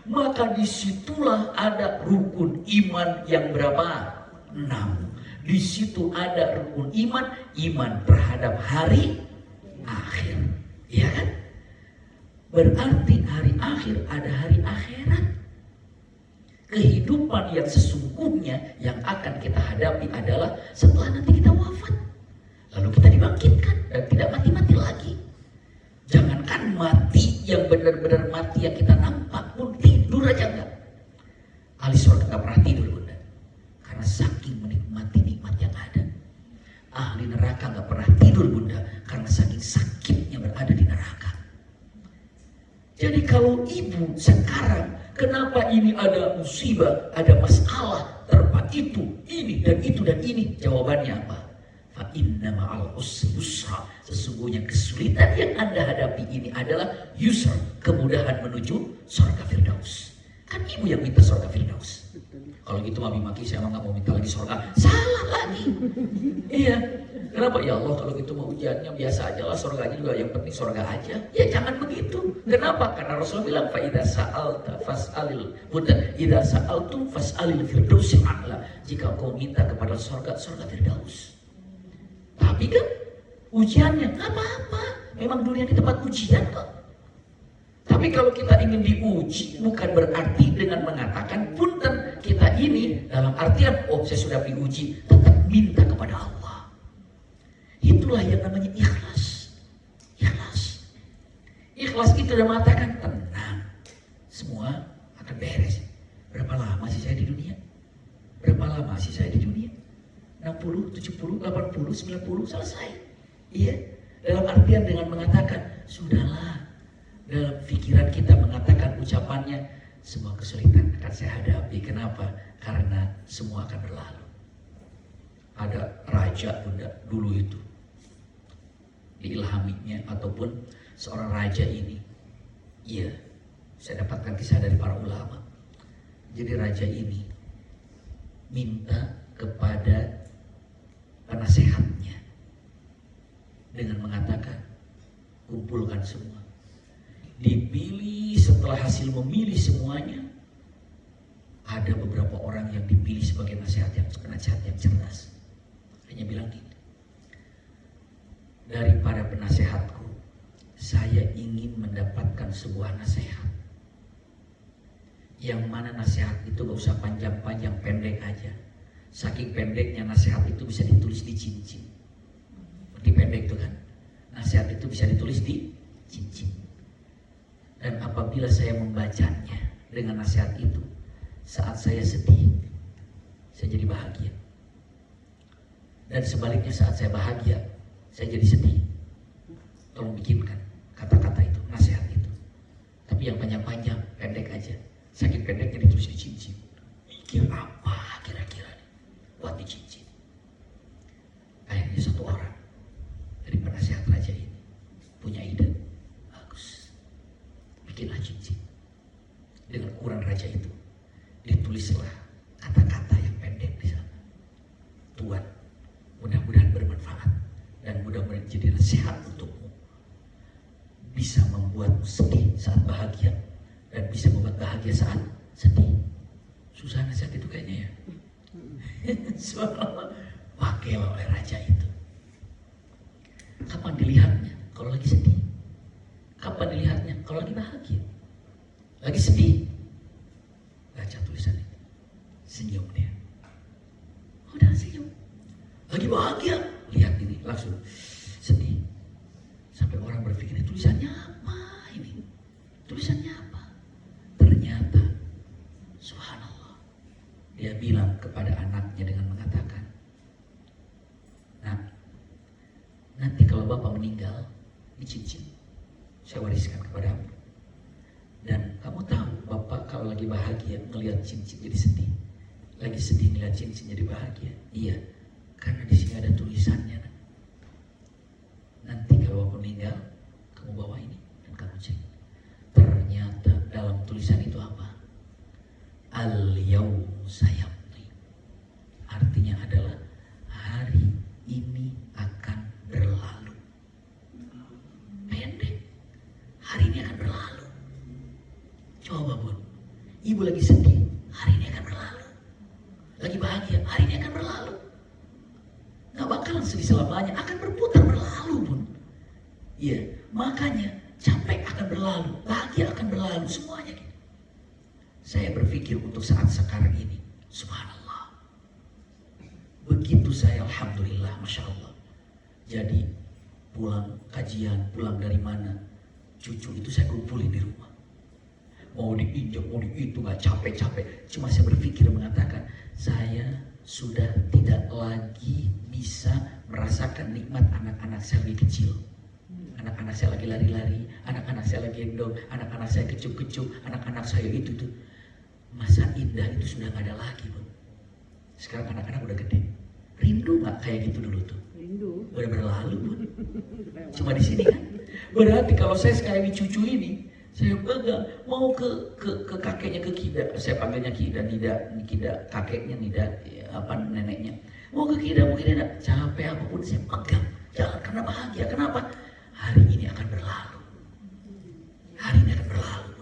Maka disitulah ada rukun iman yang berapa? 6. Di situ ada rukun iman, iman terhadap hari akhir. Ya kan? Berarti hari akhir ada hari akhirat. Kehidupan yang sesungguhnya yang akan kita hadapi adalah setelah nanti kita wafat. Lalu kita dibangkitkan dan tidak mati-mati lagi. Jangankan mati yang benar-benar mati yang kita nampak pun, tidur aja enggak. Ahli surga enggak pernah tidur, Bunda. Karena saking menikmati nikmat yang ada. Ahli neraka enggak pernah tidur, Bunda, karena saking sakitnya berada di neraka. Jadi kalau ibu sekarang, kenapa ini ada musibah, ada masalah, terpa itu, ini dan itu dan ini, jawabannya apa? Fa inna ma'al usri yusra, sesungguhnya kesulitan yang Anda hadapi ini adalah yusra, kemudahan menuju surga firdaus. Kan ibu yang minta surga firdaus. Kalau gitu mami maki, saya emang gak mau minta lagi surga. Salah lagi. Iya. Kenapa? Ya Allah, kalau gitu mau ujiannya biasa aja lah, surganya juga yang penting surga aja. Ya jangan begitu. Kenapa? Karena Rasul bilang fa idza sa'alta fas'alil, bukan idza sa'altum fas'alil firdausil a'la. Jika kau minta kepada surga, surga firdaus. Tapi kan ujiannya nggak apa-apa, memang dunia di tempat ujian kok. Tapi kalau kita ingin diuji, bukan berarti dengan mengatakan punten kita ini dalam artian oh saya sudah diuji, tetap minta kepada Allah. Itulah yang namanya ikhlas. Ikhlas. Ikhlas itu udah mengatakan tenang, semua akan beres. Berapa lama sih saya di dunia? Berapa lama sih saya di dunia? 60, 70, 80, 90 selesai. Iya. Dalam artian dengan mengatakan sudahlah. Dalam pikiran kita mengatakan ucapannya Semua kesulitan akan saya hadapi. Kenapa? Karena semua akan berlalu. Ada raja bunda dulu itu, diilhaminya ataupun seorang raja ini, iya, saya dapatkan kisah dari para ulama. Jadi raja ini minta kepada penasehatnya dengan mengatakan, kumpulkan semua. Dipilih, setelah hasil memilih semuanya, ada beberapa orang yang dipilih sebagai penasehat yang cerdas. Hanya bilang gini, daripada penasehatku, saya ingin mendapatkan sebuah nasihat. Yang mana nasihat itu gak usah panjang-panjang, pendek aja. Saking pendeknya nasihat itu bisa ditulis di cincin. Seperti pendek itu kan. Nasihat itu bisa ditulis di cincin. Dan apabila saya membacanya dengan nasihat itu, saat saya sedih, saya jadi bahagia. Dan sebaliknya saat saya bahagia, saya jadi sedih. Tolong bikinkan kata-kata itu, nasihat itu. Tapi yang panjang-panjang, pendek aja. Saking pendeknya ditulis di cincin. Mikir apa kira-kira nih buat di cincin. Akhirnya satu orang dari penasehat raja ini punya ide. Bagus, bikinlah cincin. Dengan ukuran raja itu ditulislah kata-kata yang pendek di sana. Tuhan, mudah-mudahan bermanfaat dan mudah-mudahan jadi nasihat untukmu. Bisa membuatmu sedih saat bahagia dan bisa membuat bahagia saat sedih. Susah nasihat itu kayaknya ya. Subhanallah, pakailah oleh raja itu. Kapan dilihatnya? Kalau lagi sedih. Kapan dilihatnya? Kalau lagi bahagia. Lagi sedih, baca tulisan itu, senyum dia. Udah senyum. Lagi bahagia, lihat ini langsung sedih. Sampai orang berpikir, tulisannya apa ini? Tulisannya apa? Ternyata, subhanallah, dia bilang kepada anaknya dengan mengatakan, nah, nanti kalau bapak meninggal, ini cincin saya wariskan kepadamu. Dan kamu tahu, bapak kalau lagi bahagia ngelihat cincin jadi sedih, lagi sedih ngelihat cincin jadi bahagia. Iya, karena di sini ada tulisannya. Nanti kalau bapak meninggal, kamu bawa ini dan kamu cek. Ternyata dalam tulisan itu apa? Al-yawm sayamdi. Artinya adalah hari ini akan berlalu. Pendek. Hari ini akan berlalu. Coba bun, ibu lagi sedih, hari ini akan berlalu. Lagi bahagia, hari ini akan berlalu. Gak bakalan sedih selamanya, akan berputar berlalu bun. Iya, makanya capek akan berlalu, bahagia akan berlalu, semuanya gitu. Saya berpikir untuk saat sekarang ini, subhanallah. Begitu saya, alhamdulillah, masya Allah. Jadi pulang kajian, pulang dari mana, cucu itu saya kumpulin di rumah. Mau diinjak, mau itu gak capek-capek. Cuma saya berpikir mengatakan, saya sudah tidak lagi bisa merasakan nikmat anak-anak saya lebih kecil. Anak-anak saya lagi lari-lari, anak-anak saya lagi gendong, anak-anak saya kecup-kecup, anak-anak saya itu tuh. Masa indah itu sudah gak ada lagi, Bun. Sekarang anak-anak udah gede. Rindu gak kayak gitu dulu tuh? Rindu. Udah berlalu, Bun. Cuma di sini kan. Berarti kalau saya sekarang cucu ini, saya pegang mau ke kakeknya, ke Kida, saya panggilnya Kida, Nida kakeknya, Nida apa neneknya, mau ke Kida, mau ke Nida, capek apapun saya pegang, jangan karena bahagia. Kenapa? Hari ini akan berlalu, hari ini akan berlalu.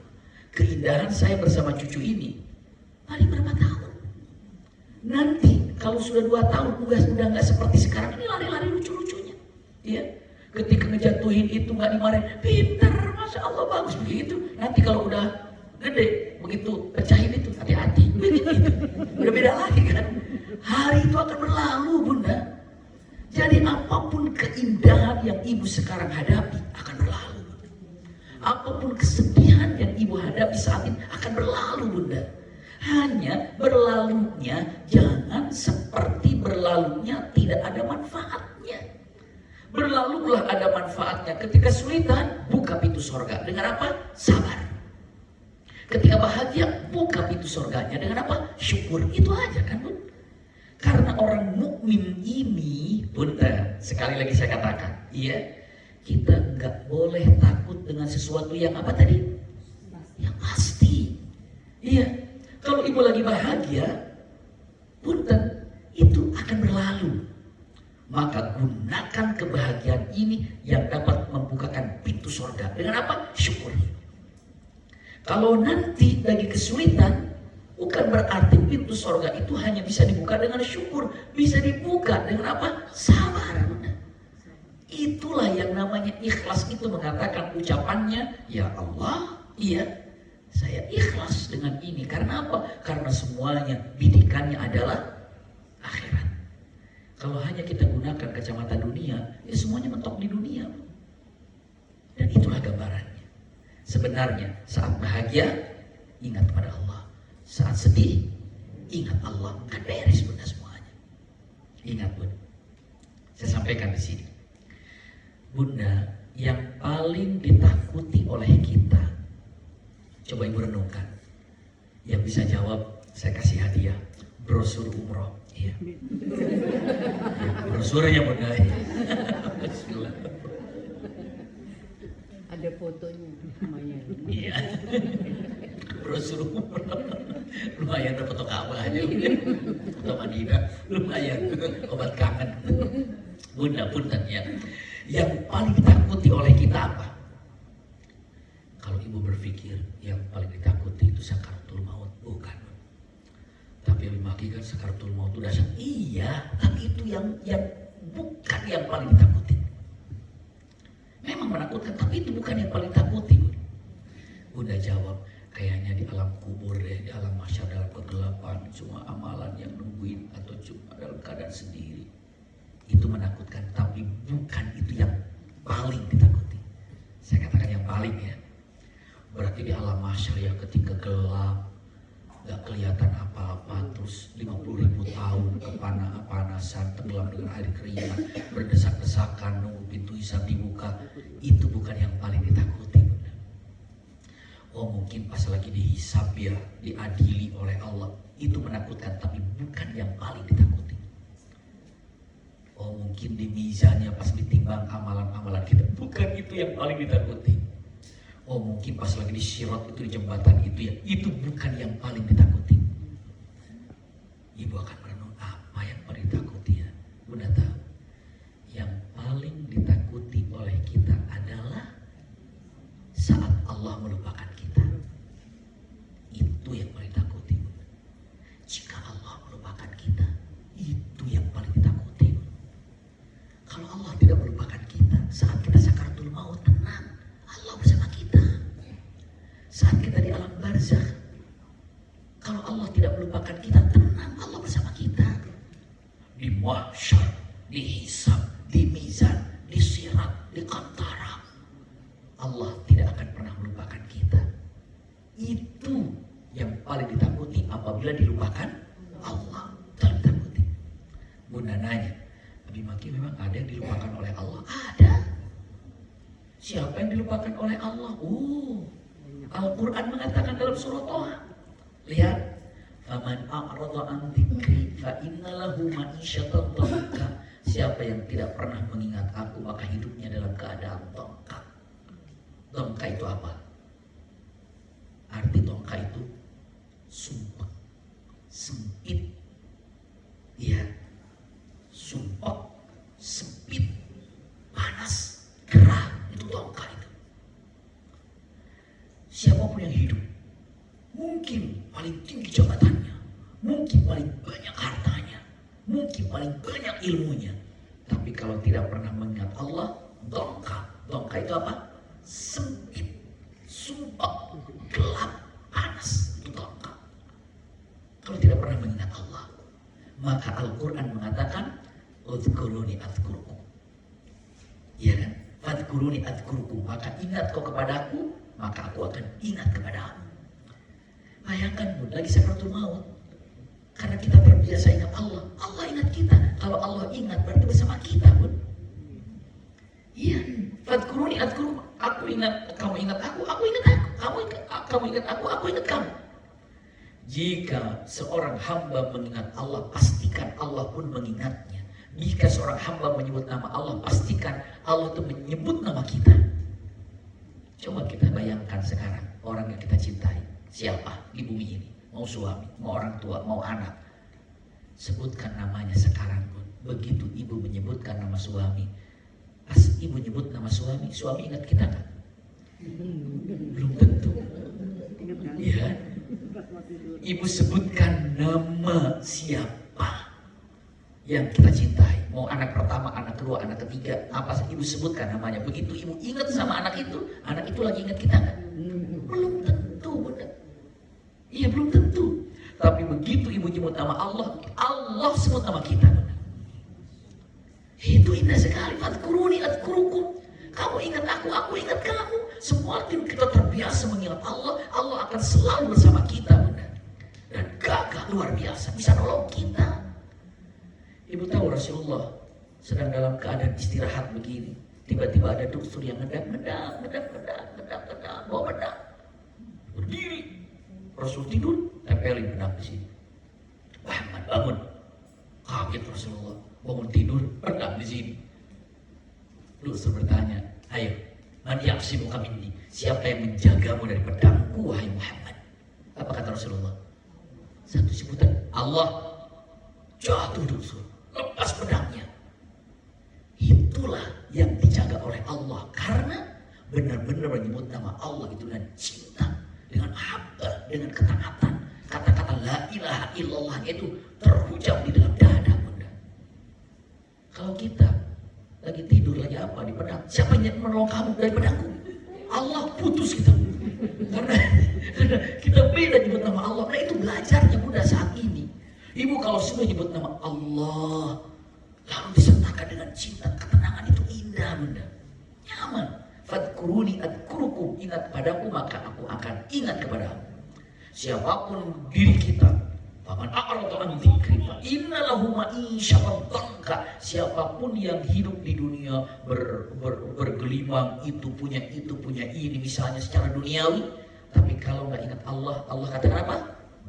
Keindahan saya bersama cucu ini paling berapa tahun? Nanti kalau sudah 2 tahun udah nggak seperti sekarang ini, lari-lari lucu-lucunya, ya. Ketika ngejatuhin itu nggak dimarahin, pinter, masya Allah, bagus begitu. Nanti kalau udah gede, begitu pecahin itu, hati-hati, begitu. Udah beda lagi kan. Hari itu akan berlalu, Bunda. Jadi apapun keindahan yang ibu sekarang hadapi akan berlalu. Apapun kesedihan yang ibu hadapi saat ini akan berlalu, Bunda. Hanya berlalunya jangan seperti berlalunya tidak ada manfaatnya. Berlalulah ada manfaatnya. Ketika kesulitan, buka pintu sorga. Dengan apa? Sabar. Ketika bahagia, buka pintu surganya dengan apa? Syukur. Itu aja kan, Bun? Karena orang mukmin ini, Bunda, sekali lagi saya katakan, iya, kita nggak boleh takut dengan sesuatu yang apa tadi? Yang pasti. Iya, kalau ibu lagi bahagia, punten, itu akan berlalu. Maka gunakan kebahagiaan ini yang dapat membukakan pintu surga. Dengan apa? Syukur. Kalau nanti lagi kesulitan, bukan berarti pintu surga itu hanya bisa dibuka dengan syukur. Bisa dibuka dengan apa? Sabar. Itulah yang namanya ikhlas, itu mengatakan ucapannya, ya Allah, iya, saya ikhlas dengan ini. Karena apa? Karena semuanya bidikannya adalah akhirat. Kalau hanya kita gunakan kacamata dunia, ya semuanya mentok di dunia. Dan itulah gambarannya. Sebenarnya saat bahagia, ingat pada Allah. Saat sedih, ingat Allah. Kan beres, Bunda, semuanya. Ingat, Bunda. Saya sampaikan di sini. Bunda, yang paling ditakuti oleh kita, coba ibu renungkan. Yang bisa jawab, saya kasih hadiah brosur umroh. Iya. Ya, brosurnya, Bunda. Ada fotonya lumayan. Iya. Brosur umroh. Lumayan, ada foto Ka'bahnya. Foto Madinah. Lumayan. Obat kangen. Bunda, punten ya. Yang paling ditakuti oleh kita apa? Kalau ibu berpikir yang paling ditakuti itu sakaratul maut, bukan. Tapi yang dimakikan sakaratul maut itu dasar. Iya, tapi itu yang bukan yang paling ditakuti. Memang menakutkan, tapi itu bukan yang paling ditakuti. Bunda jawab, kayaknya di alam kubur deh, di alam mahsyar dalam kegelapan, cuma amalan yang nungguin atau cuma dalam keadaan sendiri. Itu menakutkan, tapi bukan itu yang paling ditakuti. Saya katakan yang paling ya. Berarti di alam mahsyar ya, ketika gelap, gak kelihatan apa-apa, terus 50.000 tahun kepanasan, tenggelam dengan air keringat, berdesak-desakan, nunggu pintu hisab dibuka. Itu bukan yang paling ditakuti, Bunda. Oh, mungkin pas lagi dihisab ya, diadili oleh Allah, itu menakutkan, tapi bukan yang paling ditakuti. Oh, mungkin di mizannya pas ditimbang amalan-amalan kita, bukan itu yang paling ditakuti. Oh, mungkin pas lagi di sirat itu, di jembatan itu ya, itu bukan yang paling ditakuti. Ibu akan merenung apa yang paling ditakuti ya. Bunda tahu, yang paling ditakuti oleh kita adalah saat Allah melupakan kita. Itu yang paling ditakuti. Jika Allah melupakan kita, itu yang paling ditakuti. Kalau Allah tidak melupakan kita, saat kita sakaratul maut, tenang, Allah bersama kita. Saat kita di alam barzakh, kalau Allah tidak melupakan kita, tenang, Allah bersama kita. Di mahsyar, di hisab, di mizan, di sirat, di qantara, Allah tidak akan pernah melupakan kita. Itu yang paling ditakuti apabila dilupakan Allah. Paling ditakuti. Bunda nanya, Abi Maki memang ada yang dilupakan oleh Allah? Ada. Siapa yang dilupakan oleh Allah? Al-Quran mengatakan dalam surah Toha. Lihat. Faman a'rada an dzikri fa inna lahu ma'isyatan dhanka. Siapa yang tidak pernah mengingat aku, maka hidupnya dalam keadaan dhanka. Dhanka itu apa? Arti dhanka itu sumpah, sempit. Iya. Sumpah, sempit, panas, gerah, itu dhanka itu. Siapapun yang hidup, mungkin paling tinggi jabatannya, mungkin paling banyak hartanya, mungkin paling banyak ilmunya, tapi kalau tidak pernah mengingat Allah, dhanka. Dhanka itu apa? Sempit, sumpah, gelap, panas, itu dhanka. Kalau tidak pernah mengingat Allah, maka Al-Quran mengatakan, udhkuruni adhkurkum. Iya kan? Fadhkuruni adhkurkum. Maka ingat kau kepadaku, maka aku akan ingat kepadamu. Bayangkan, Bunda, lagi sakaratul maut. Karena kita terbiasa ingat Allah, Allah ingat kita. Kalau Allah ingat berarti bersama kita, Bun. Iya, fadhkuruni adhkurkum. Aku ingat, kamu ingat aku ingat aku. Kamu ingat aku ingat kamu. Jika seorang hamba mengingat Allah, pastikan Allah pun mengingatnya. Jika seorang hamba menyebut nama Allah, pastikan Allah itu menyebut nama kita. Coba kita bayangkan sekarang orang yang kita cintai, siapa di bumi ini? Mau suami, mau orang tua, mau anak. Sebutkan namanya sekarang pun. Begitu ibu menyebutkan nama suami, pas ibu nyebut nama suami ingat kita nggak? Belum tentu. Ya, ibu sebutkan nama siapa yang kita cintai, mau anak pertama, anak kedua, anak ketiga, apa ibu sebutkan namanya. Begitu ibu ingat sama anak itu lagi ingat kita nggak? Belum tentu, bunda. Iya, belum tentu. Tapi begitu ibu nyebut nama Allah, Allah sebut nama kita, bunda. Itu indah sekali. Fadkuruni adkurukum. Kamu ingat aku ingat kamu. Semakin kita terbiasa mengingat Allah, Allah akan selalu bersama kita, bunda. Dan gagah luar biasa, bisa nolong kita. Ibu tahu Rasulullah sedang dalam keadaan istirahat begini, tiba-tiba ada duksur yang ngedap, bawa pedang, berdiri. Rasul tidur, tempelin pedang di sini. Muhammad bangun, kaget Rasulullah, bangun tidur, pedang di sini. Duksur bertanya, ayo, man ya'simuka minni, siapa yang menjagamu dari pedangku, wahai Muhammad? Apa kata Rasulullah? Satu sebutan, Allah. Jatuh duksur, lepas pedangnya. Itulah yang dijaga oleh Allah, karena benar-benar menyebut nama Allah itu dengan cinta, dengan mahabbah, dengan ketaatan. Kata-kata la ilaha illallah itu terhujam di dalam dada, bunda. Kalau kita lagi tidur, lagi apa di pedang, siapa yang menolong kamu dari pedangku? Allah, putus kita. Karena kita beda nyebut nama Allah. Nah, itu belajarnya bunda saat ini. Ibu kalau sudah nyebut nama Allah, lalu disertakan dengan cinta, ketenangan, itu indah, bunda. Nyaman. Fadkuruni adkurukum, ingat padaku maka aku akan ingat kepadamu. Siapapun diri kita, faman a'rada an dzikri fa inna lahu ma'isyatan dhanka. Siapapun yang hidup di dunia bergelimang, itu punya ini, misalnya secara duniawi, tapi kalau nggak ingat Allah, Allah katakan apa?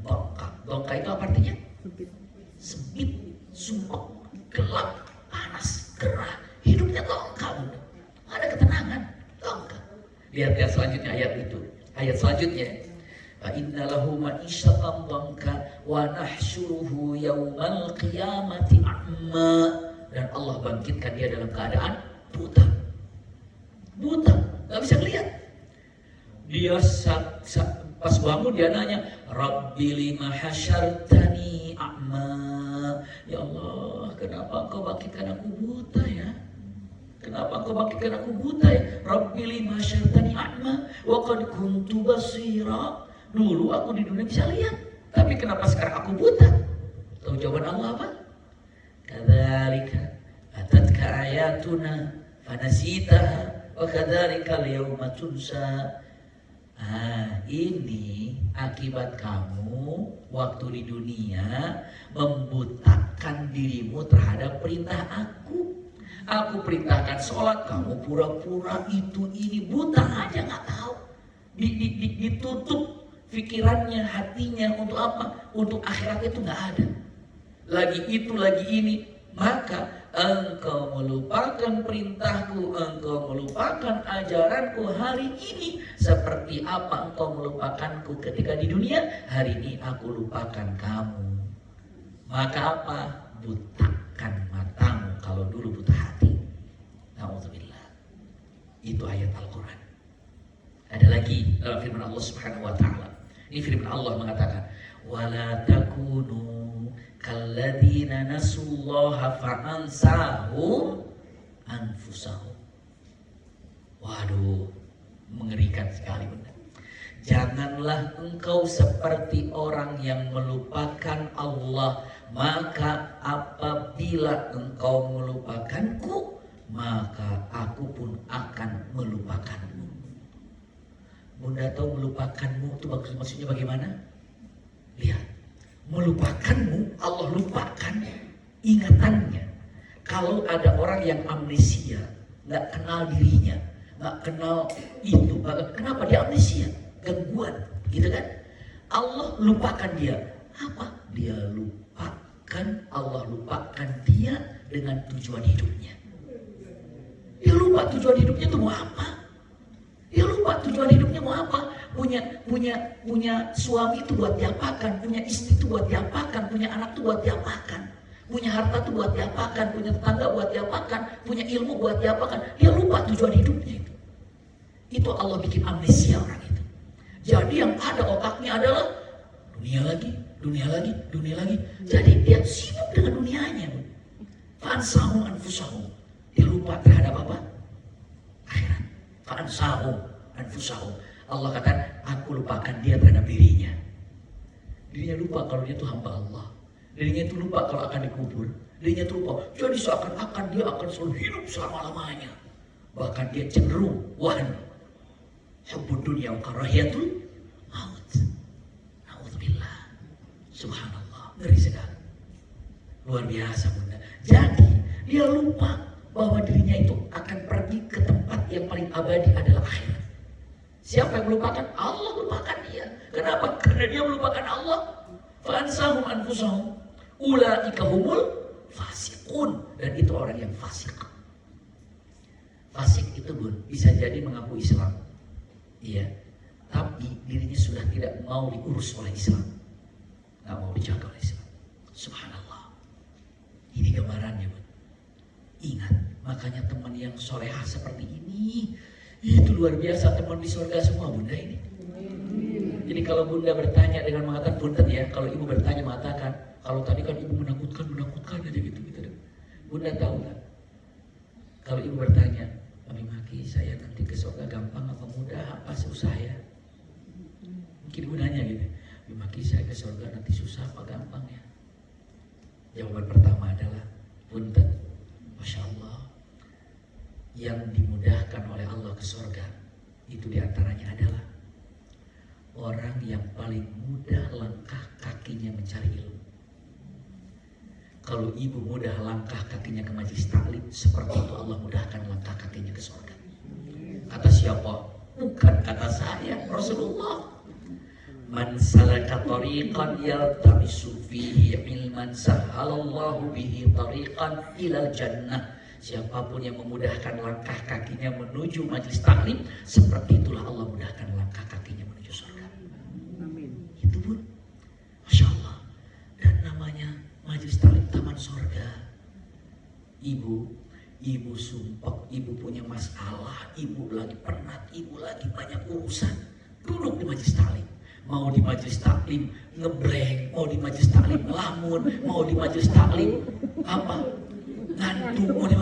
Dhanka. Dhanka itu apa artinya? Sempit, sumpah, gelap, panas, gerah. Hidupnya dhanka, bunda. Ada ketenangan, dhanka. Lihat selanjutnya ayat itu. Ayat selanjutnya. Fa inna lahu ma'isyatan dhanka wa nahsyuruhu yaumal qiyamati a'ma. Dan Allah bangkitkan dia dalam keadaan buta. Buta, enggak bisa lihat. Dia pas bangun dia nanya, Rabbi lima hasyartani a'ma. Ya Allah, kenapa engkau bangkitkan aku buta ya? Kenapa engkau bangkitkan aku buta ya? Rabbi lima hasyartani a'ma wa qad kuntu basira. Dulu aku di dunia bisa lihat, tapi kenapa sekarang aku buta? Tahu jawaban Allah apa? Kadzalika atatka ayatuna fanasitaha wa kadzalika al-yawma tunsa. Ini akibat kamu waktu di dunia membutakan dirimu terhadap perintah aku. Aku perintahkan sholat, kamu pura-pura itu ini, buta aja nggak tahu. Ditutup pikirannya, hatinya untuk apa? Untuk akhirat itu nggak ada. Lagi itu, lagi ini. Maka engkau melupakan perintahku, engkau melupakan ajaranku hari ini. Seperti apa engkau melupakanku ketika di dunia, hari ini aku lupakan kamu. Maka apa? Butakan matamu kalau dulu buta hati. Na'udzubillah. Itu ayat Al-Quran. Ada lagi dalam firman Allah Subhanahu wa ta'ala. Ini firman Allah mengatakan, wala takunu kalladzina nasullaha fa'ansahum anfusahum. Waduh, mengerikan sekali benar. Janganlah engkau seperti orang yang melupakan Allah, maka apabila engkau melupakanku, maka aku pun akan melupakanmu. Bunda tahu melupakanmu itu maksudnya bagaimana? Lihat. Melupakanmu, Allah lupakan ingatannya. Kalau ada orang yang amnesia, nggak kenal dirinya, nggak kenal itu. Kenapa? Dia amnesia, gangguan, gitu kan? Allah lupakan dia. Apa? Dia lupakan, Allah lupakan dia dengan tujuan hidupnya. Dia lupa tujuan hidupnya itu mau apa? Dia lupa tujuan hidupnya mau apa? Punya suami itu buat diapakan, punya istri itu buat diapakan, punya anak itu buat diapakan, punya harta itu buat diapakan, punya tetangga buat diapakan, punya ilmu buat diapakan. Dia lupa tujuan hidupnya itu. Itu Allah bikin amnesia orang itu. Jadi yang ada otaknya adalah dunia lagi, dunia lagi, dunia lagi. Jadi dia sibuk dengan dunianya. Fansahum anfusahum. Dia lupa terhadap apa? Akhirat. Fansahum anfusahum. Allah kata, aku lupakan dia terhadap dirinya. Dirinya lupa kalau dia itu hamba Allah. Dirinya itu lupa kalau akan dikubur. Dirinya itu lupa. Jadi seakan-akan dia akan selalu hidup selama-lamanya. Bahkan dia cenderung wahan. Hubbud dunya wa karahiyatul maut. Nauzubillah. Subhanallah. Ngeri sekali. Luar biasa bunda. Jadi dia lupa bahwa dirinya itu akan pergi ke tempat yang paling abadi adalah akhirat. Siapa yang melupakan? Allah melupakan dia. Kenapa? Karena dia melupakan Allah. Fansahum anfusahum. Ulaika humul fasiqun. Dan itu orang yang fasik. Fasik itu bun bisa jadi mengaku Islam. Iya. Tapi dirinya sudah tidak mau diurus oleh Islam. Nggak mau dijaga oleh Islam. Subhanallah. Ini gambarannya bun. Ingat, makanya teman yang solehah seperti ini, itu luar biasa teman di surga semua bunda ini. Jadi kalau bunda bertanya dengan mengatakan punten ya, kalau ibu bertanya mengatakan, kalau tadi kan ibu menakutkan aja gitu. Bunda tahu nggak? Kalau ibu bertanya, Mami Maki saya nanti ke surga gampang apa mudah apa susah ya? Mungkin ibu nanya gitu, Mami Maki saya ke surga nanti susah apa gampang ya? Jawaban pertama adalah punten, Masya Allah. Yang dimudahkan oleh Allah ke surga itu diantaranya adalah orang yang paling mudah langkah kakinya mencari ilmu. Kalau ibu mudah langkah kakinya ke majelis taklim, seperti itu Allah mudahkan langkah kakinya ke surga. Kata siapa? Bukan kata saya, Rasulullah. Man salaka tariqan yaltamisu fihi ilman sahhalallahu bihi tariqan ilal jannah. Siapapun yang memudahkan langkah kakinya menuju majelis taklim, seperti itulah Allah mudahkan langkah kakinya menuju surga. Amin. Itu pun, Masya Allah. Dan namanya majelis taklim taman surga. Ibu sumpah, ibu punya masalah, ibu lagi penat, ibu lagi banyak urusan. Duduk di majelis taklim. Mau di majelis taklim ngebreng, mau di majelis taklim lamun, mau di majelis taklim apa? Ngantuk, mau di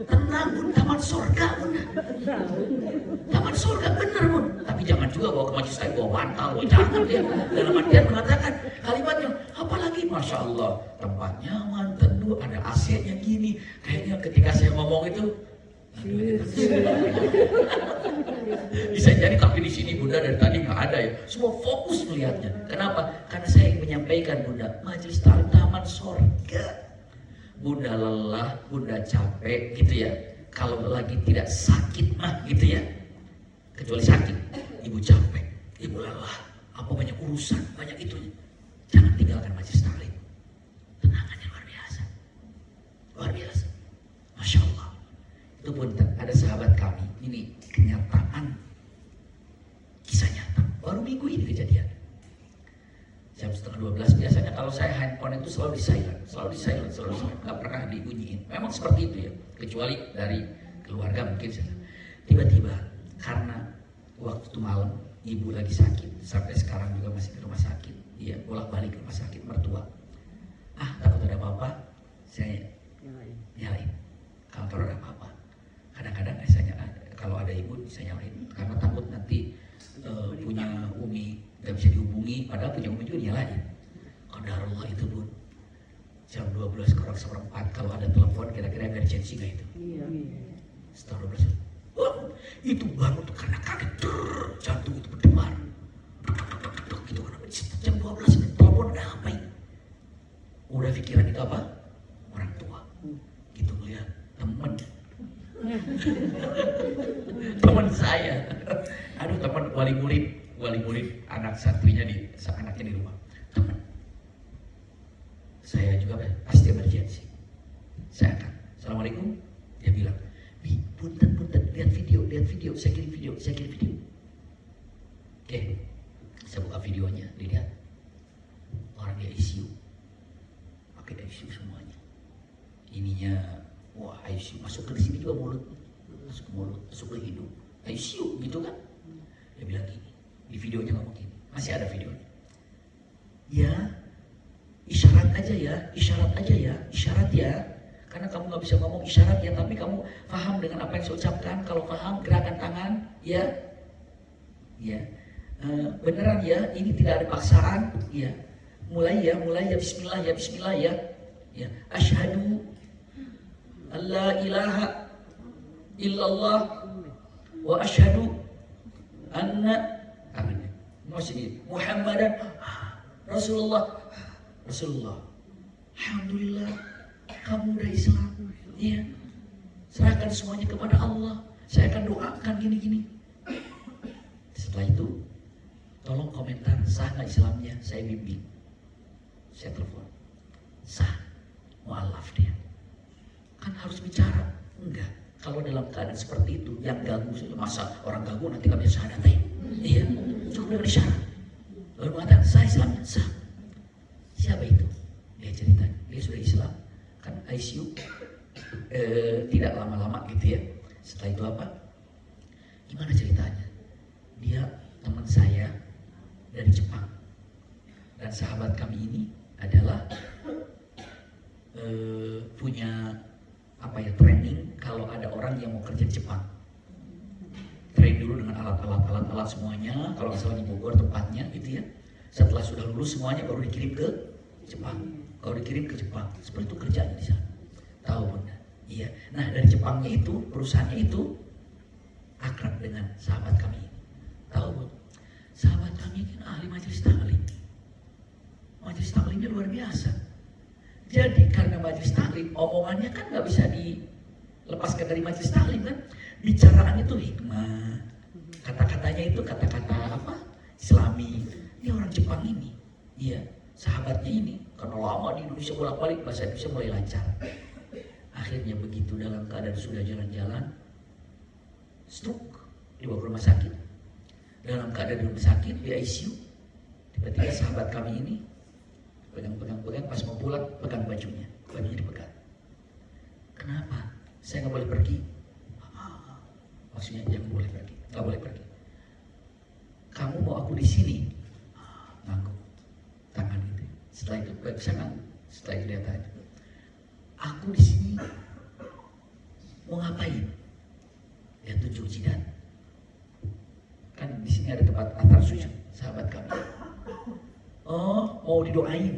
tenang bun, taman surga bun. Taman surga bener bun. Tapi jangan juga bawa ke majelis taklim, bawa bantal, bawa jangan dia. Dalam artian mengatakan kalimatnya, apalagi Masya Allah, tempat nyaman, teduh, ada AC-nya gini. Kayaknya ketika saya ngomong itu, bisa jadi tapi di sini bunda dari tadi nggak ada ya. Semua fokus melihatnya. Kenapa? Karena saya ingin menyampaikan bunda, majelis taklim taman surga. Bunda lelah, bunda capek gitu ya. Kalau lagi tidak sakit mah gitu ya. Kecuali sakit, ibu capek, ibu lelah, apa banyak urusan, banyak itunya. Jangan tinggalkan majelis taklim. Tenangannya luar biasa. Luar biasa. Masya Allah. Itu pun ada sahabat kami, ini kenyataan, kisah nyata, baru minggu ini kejadian. Jam 11:30 biasanya kalau saya handphone itu selalu di silent, nggak pernah dibunyiin. Memang seperti itu ya, kecuali dari keluarga mungkin saja. Tiba-tiba karena waktu malam ibu lagi sakit, sampai sekarang juga masih di rumah sakit, dia bolak-balik ke rumah sakit mertua. Takut ada apa-apa, saya nyalain. Kalau ada apa-apa, kadang-kadang saya kalau ada ibu saya nyalain karena takut nanti punya Umi gak bisa dihubungi, padahal punya Umi juga nyalain. Qadarullah itu bun, jam 12:04 kalau ada telepon kira-kira emergency gak itu? Iya. Setelah 12, itu bangun tuh karena kaget, jantung itu berdebar, gitu kan. Jam 12 telepon ada apa ini? Udah pikiran itu apa? Orang tua. Gitu melihat temen. Teman saya, aduh teman wali murid anak santrinya anaknya di rumah. Teman, saya juga pasti emergency. Saya akan, assalamualaikum. Dia bilang, Bi, punten, lihat video, saya kirim video. Oke, saya buka videonya, dilihat. Orang di ICU, pakai ICU semuanya. Ininya, wah ICU, masuk ke sini juga mulut, masuk ke hidung. ICU gitu kan? Dia bilang gini, di videonya ngomong gini, masih ada videonya. Ya, isyarat ya. Karena kamu nggak bisa ngomong isyarat ya, tapi kamu paham dengan apa yang saya ucapkan. Kalau paham, gerakan tangan, ya. Beneran ya, ini tidak ada paksaan, ya. Mulai ya, Bismillah ya. Asyhadu alla ilaha illallah wa asyhadu anna Muhammadan Rasulullah. Alhamdulillah, kamu udah Islam. Ya. Serahkan semuanya kepada Allah. Saya akan doakan gini. Setelah itu, tolong komentar sah nggak Islamnya, saya bimbing. Saya telepon, sah, mu'alaf dia. Kan harus bicara, enggak. Kalau dalam keadaan seperti itu, yang ganggu, masa orang ganggu nanti nggak bisa syahadat. Iya, cukup dengan isyarat. Lalu mengatakan, sah Islamnya, sah. Siapa itu? Dia cerita, dia sudah Islam. Kan ICU tidak lama-lama gitu ya. Setelah itu apa? Gimana ceritanya? Dia teman saya dari Jepang. Dan sahabat kami ini adalah punya training kalau ada orang yang mau kerja di Jepang. Train dulu dengan alat semuanya. Kalau misalnya di Bogor tempatnya gitu ya. Setelah sudah lulus semuanya baru dikirim ke Jepang. Kalau dikirim ke Jepang, seperti itu kerjanya di sana. Tahu Bunda? Iya. Nah dari Jepangnya itu, perusahaannya itu akrab dengan sahabat kami. Tahu Bunda? Sahabat kami kan ahli majelis taklim. Majelis taklimnya luar biasa. Jadi karena majelis taklim, omongannya kan nggak bisa dilepaskan dari majelis taklim kan. Bicaraan itu hikmah. Kata-katanya itu kata-kata apa? Islami. Ini orang Jepang ini. Iya. Sahabatnya ini, karena lama di Indonesia bolak-balik, bahasa Indonesia mulai lancar. Akhirnya begitu dalam keadaan sudah jalan-jalan, stroke, dibawa ke rumah sakit. Dalam keadaan di rumah sakit, di ICU, tiba-tiba sahabat kami ini, pegang, pas mau pulang, pegang bajunya dipegang. Kenapa? Saya nggak boleh pergi. Maksudnya jangan boleh pergi, nggak boleh pergi. Kamu mau aku di sini? Ngangguk. Tangan itu. Setelah itu bisa ngangguk. Setelah itu dia tanya, aku di sini mau ngapain? Dia tunjuk jidat. Kan di sini ada tempat antar sujud sahabat kami. Oh, mau didoain.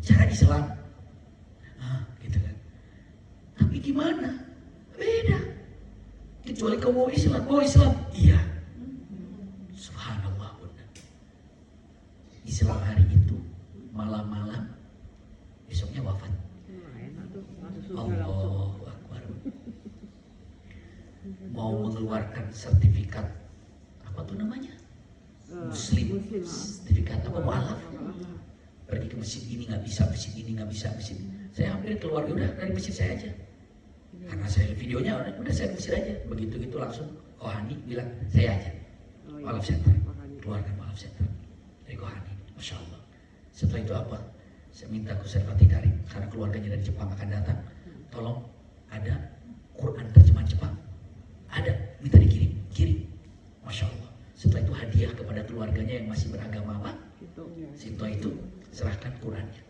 Cara Islam. Gitu kan. Tapi gimana? Beda. Kecuali kamu mau Islam. Mau Islam? Iya. Subhanallah Bunda. Islam hari itu malam-malam, besoknya wafat. Allahu Akbar. Mau mengeluarkan sertifikat apa tuh namanya? Muslim. Sertifikat apa? Mu'alaf. Pergi ke masjid ini nggak bisa, masjid ini nggak bisa, masjid. Saya hampir keluar, udah dari masjid saya aja. Karena saya videonya udah saya masjid aja. Begitu gitu langsung Kohani bilang saya aja. Mu'alaf center, keluarkan Mu'alaf center dari Kohani. Masya Allah. Setelah itu apa? Saya minta ke Ustaz Fatih Karim karena keluarganya dari Jepang akan datang. Tolong ada Quran terjemahan Jepang. Ada, minta kirim. Masya Allah. Setelah itu hadiah kepada keluarganya yang masih beragama apa? Sinto itu serahkan Qurannya.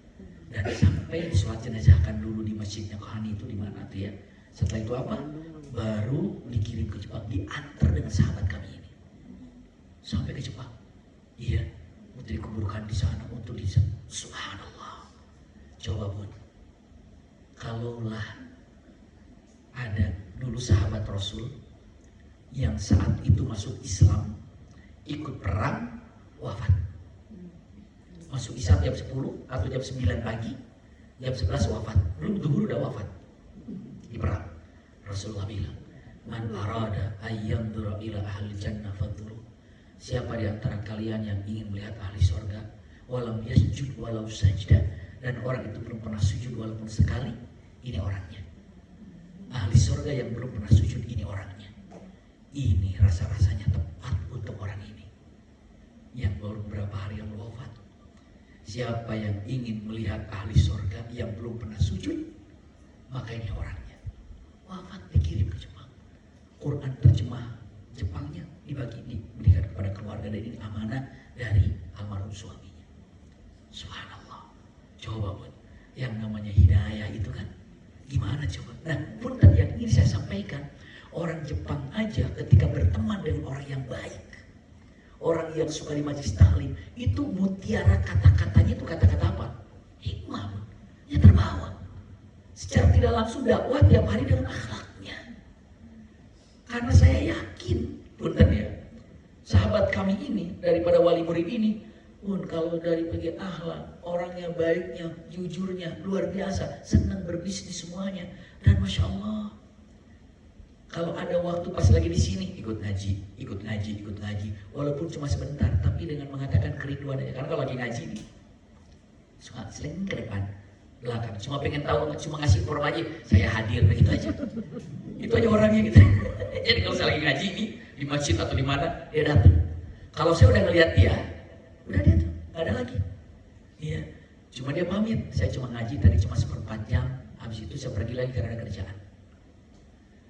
Dan sampai sholat jenazahkan dulu di masjidnya Kohani itu di mana tuh ya. Setelah itu apa? Baru dikirim ke Jepang, diantar dengan sahabat kami ini sampai ke Jepang. Iya, untuk dikuburkan di sana, untuk di sana. Subhanallah. Coba Bun, kalaulah ada dulu sahabat Rasul yang saat itu masuk Islam, ikut perang, wafat. Masuk Islam jam 10 atau jam 9 pagi, jam 11 wafat. Belum zuhur udah wafat di perang. Rasulullah bilang, man arada ayyandura ila ahli jannah fadhuru. Siapa di antara kalian yang ingin melihat ahli surga, walam yasjud walau sajdah, dan orang itu belum pernah sujud walaupun sekali, ini orangnya. Ahli surga yang belum pernah sujud, ini orangnya. Ini rasa-rasanya tepat untuk orang ini yang baru beberapa hari yang wafat. Siapa yang ingin melihat ahli surga yang belum pernah sujud, maka ini orangnya. Wafat dikirim ke Jepang. Quran terjemah Jepangnya diberikan kepada keluarga, dan ini amanah dari almarhum suaminya. Subhanallah. Coba pun yang namanya hidayah itu kan gimana coba. Nah pun tadi yang ingin saya sampaikan, orang Jepang aja ketika berteman dengan orang yang baik, orang yang suka di majelis taklim, itu mutiara kata-katanya itu kata-kata apa? Hikmah, yang terbawa. Secara tidak langsung dakwah tiap hari dengan akhlaknya. Karena saya yakin, punten ya, sahabat kami ini daripada wali murid ini, pun kalau dari bagian akhlak, orangnya baiknya, jujurnya luar biasa, senang berbisnis semuanya, dan masya Allah. Kalau ada waktu pas lagi di sini ikut ngaji, walaupun cuma sebentar, tapi dengan mengatakan kerinduan aja. Karena kalau lagi ngaji nih, suka seling ke depan, belakang, cuma pengen tahu, cuma ngasih informasi, saya hadir, begitu aja. Itu aja orangnya gitu. Jadi kalau saya lagi ngaji nih di masjid atau di mana, dia datang. Kalau saya udah ngelihat dia, udah dia tuh, nggak ada lagi. Iya, cuma dia pamit. Saya cuma ngaji tadi cuma 1/4 jam, habis itu saya pergi lagi karena ada kerjaan.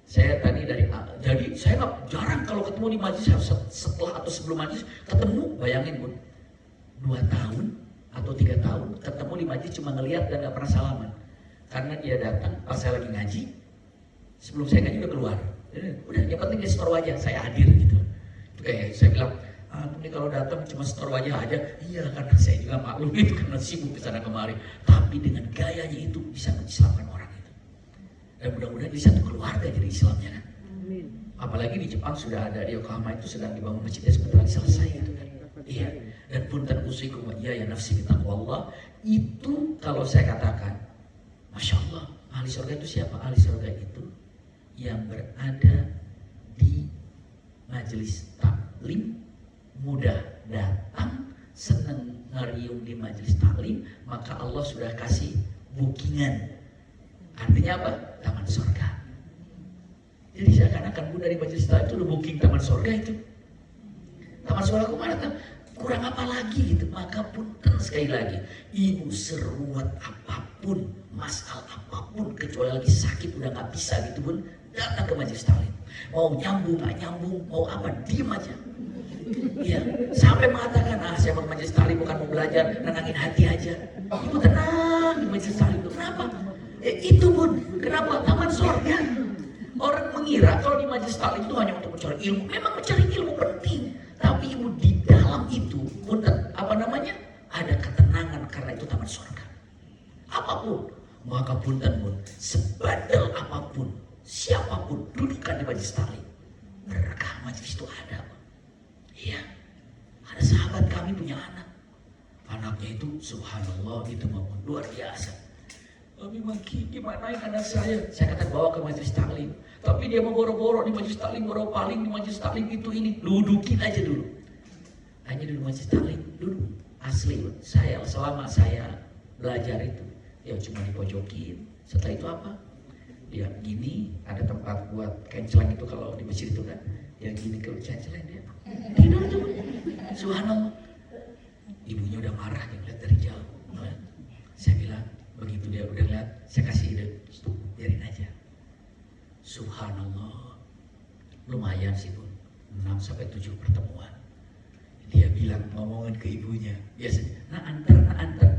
Saya tadi jadi saya nggak jarang kalau ketemu di majelis, setelah atau sebelum majelis ketemu, bayangin Bun, 2 tahun atau 3 tahun ketemu di majelis cuma ngelihat dan nggak pernah salaman. Karena dia datang pas saya lagi ngaji, sebelum saya ngaji udah keluar. Udah, yang penting dia setor wajah, saya hadir gitu. Itu kayak saya bilang, ini kalau datang cuma setor wajah aja, iya karena saya juga maklum itu karena sibuk kesana kemari. Tapi dengan gayanya itu bisa mengislamkan orang itu. Dan mudah-mudahan di satu keluarga jadi Islamnya kan. Amin. Apalagi di Jepang sudah ada, di Yokohama itu sedang dibangun masjidnya sebentar lagi selesai gitu kan. Iya. Dan punten usikum wa ya nafsi bitaqwallah, itu kalau saya katakan, masya Allah, ahli surga itu siapa? Ahli surga itu yang berada di majelis taklim, mudah datang, senang ngariung di majelis taklim, maka Allah sudah kasih bookingan. Artinya apa? Taman surga. Jadi seakan-akan Bun dari majelis taklim itu udah booking taman surga itu. Taman surga kemana tuh? Kurang apa lagi gitu. Maka punten sekali lagi, ibu seruat apapun, masalah apapun, kecuali lagi sakit udah nggak bisa gitu Bun, datang ke majelis taklim. Mau nyambung nggak nyambung, mau apa, diem aja. Iya, sampai mengatakan, saya mau ke majelis taklim bukan mau belajar, nenangin hati aja. Ibu tenang di majelis taklim itu. Kenapa? Itu Bun, kenapa? Taman surga. Orang mengira kalau di majelis taklim itu hanya untuk mencari ilmu. Memang mencari ilmu penting, tapi ibu di dalam itu, punten, apa namanya? Ada ketenangan karena itu taman surga. Apapun, maka punten Bun, sebandel apapun, siapapun dudukkan di majelis taklim, berkah majelis itu ada. Iya, ada sahabat kami punya anak, anaknya itu subhanallah itu maupun luar biasa. Tapi Maki, gimana ya anak saya? Saya kata bawa ke majelis taklim. Tapi dia mau boro-boro di majelis taklim, boro paling di majelis taklim itu ini. Dudukin aja dulu. Hanya di majelis taklim, duduk. Asli, saya selama saya belajar itu, ya cuma dipojokin. Setelah itu apa? Dia gini, ada tempat buat kenceleng itu kalau di masjid itu kan. Dia gini ke kenceleng dia. Tidur tuh. Subhanallah. Ibunya udah marah, dia ngeliat dari jauh. Saya bilang, begitu dia udah lihat, saya kasih ide, biarin aja. Subhanallah, lumayan sih Bun, 6-7 pertemuan. Dia bilang, ngomongin ke ibunya, biasanya, antar.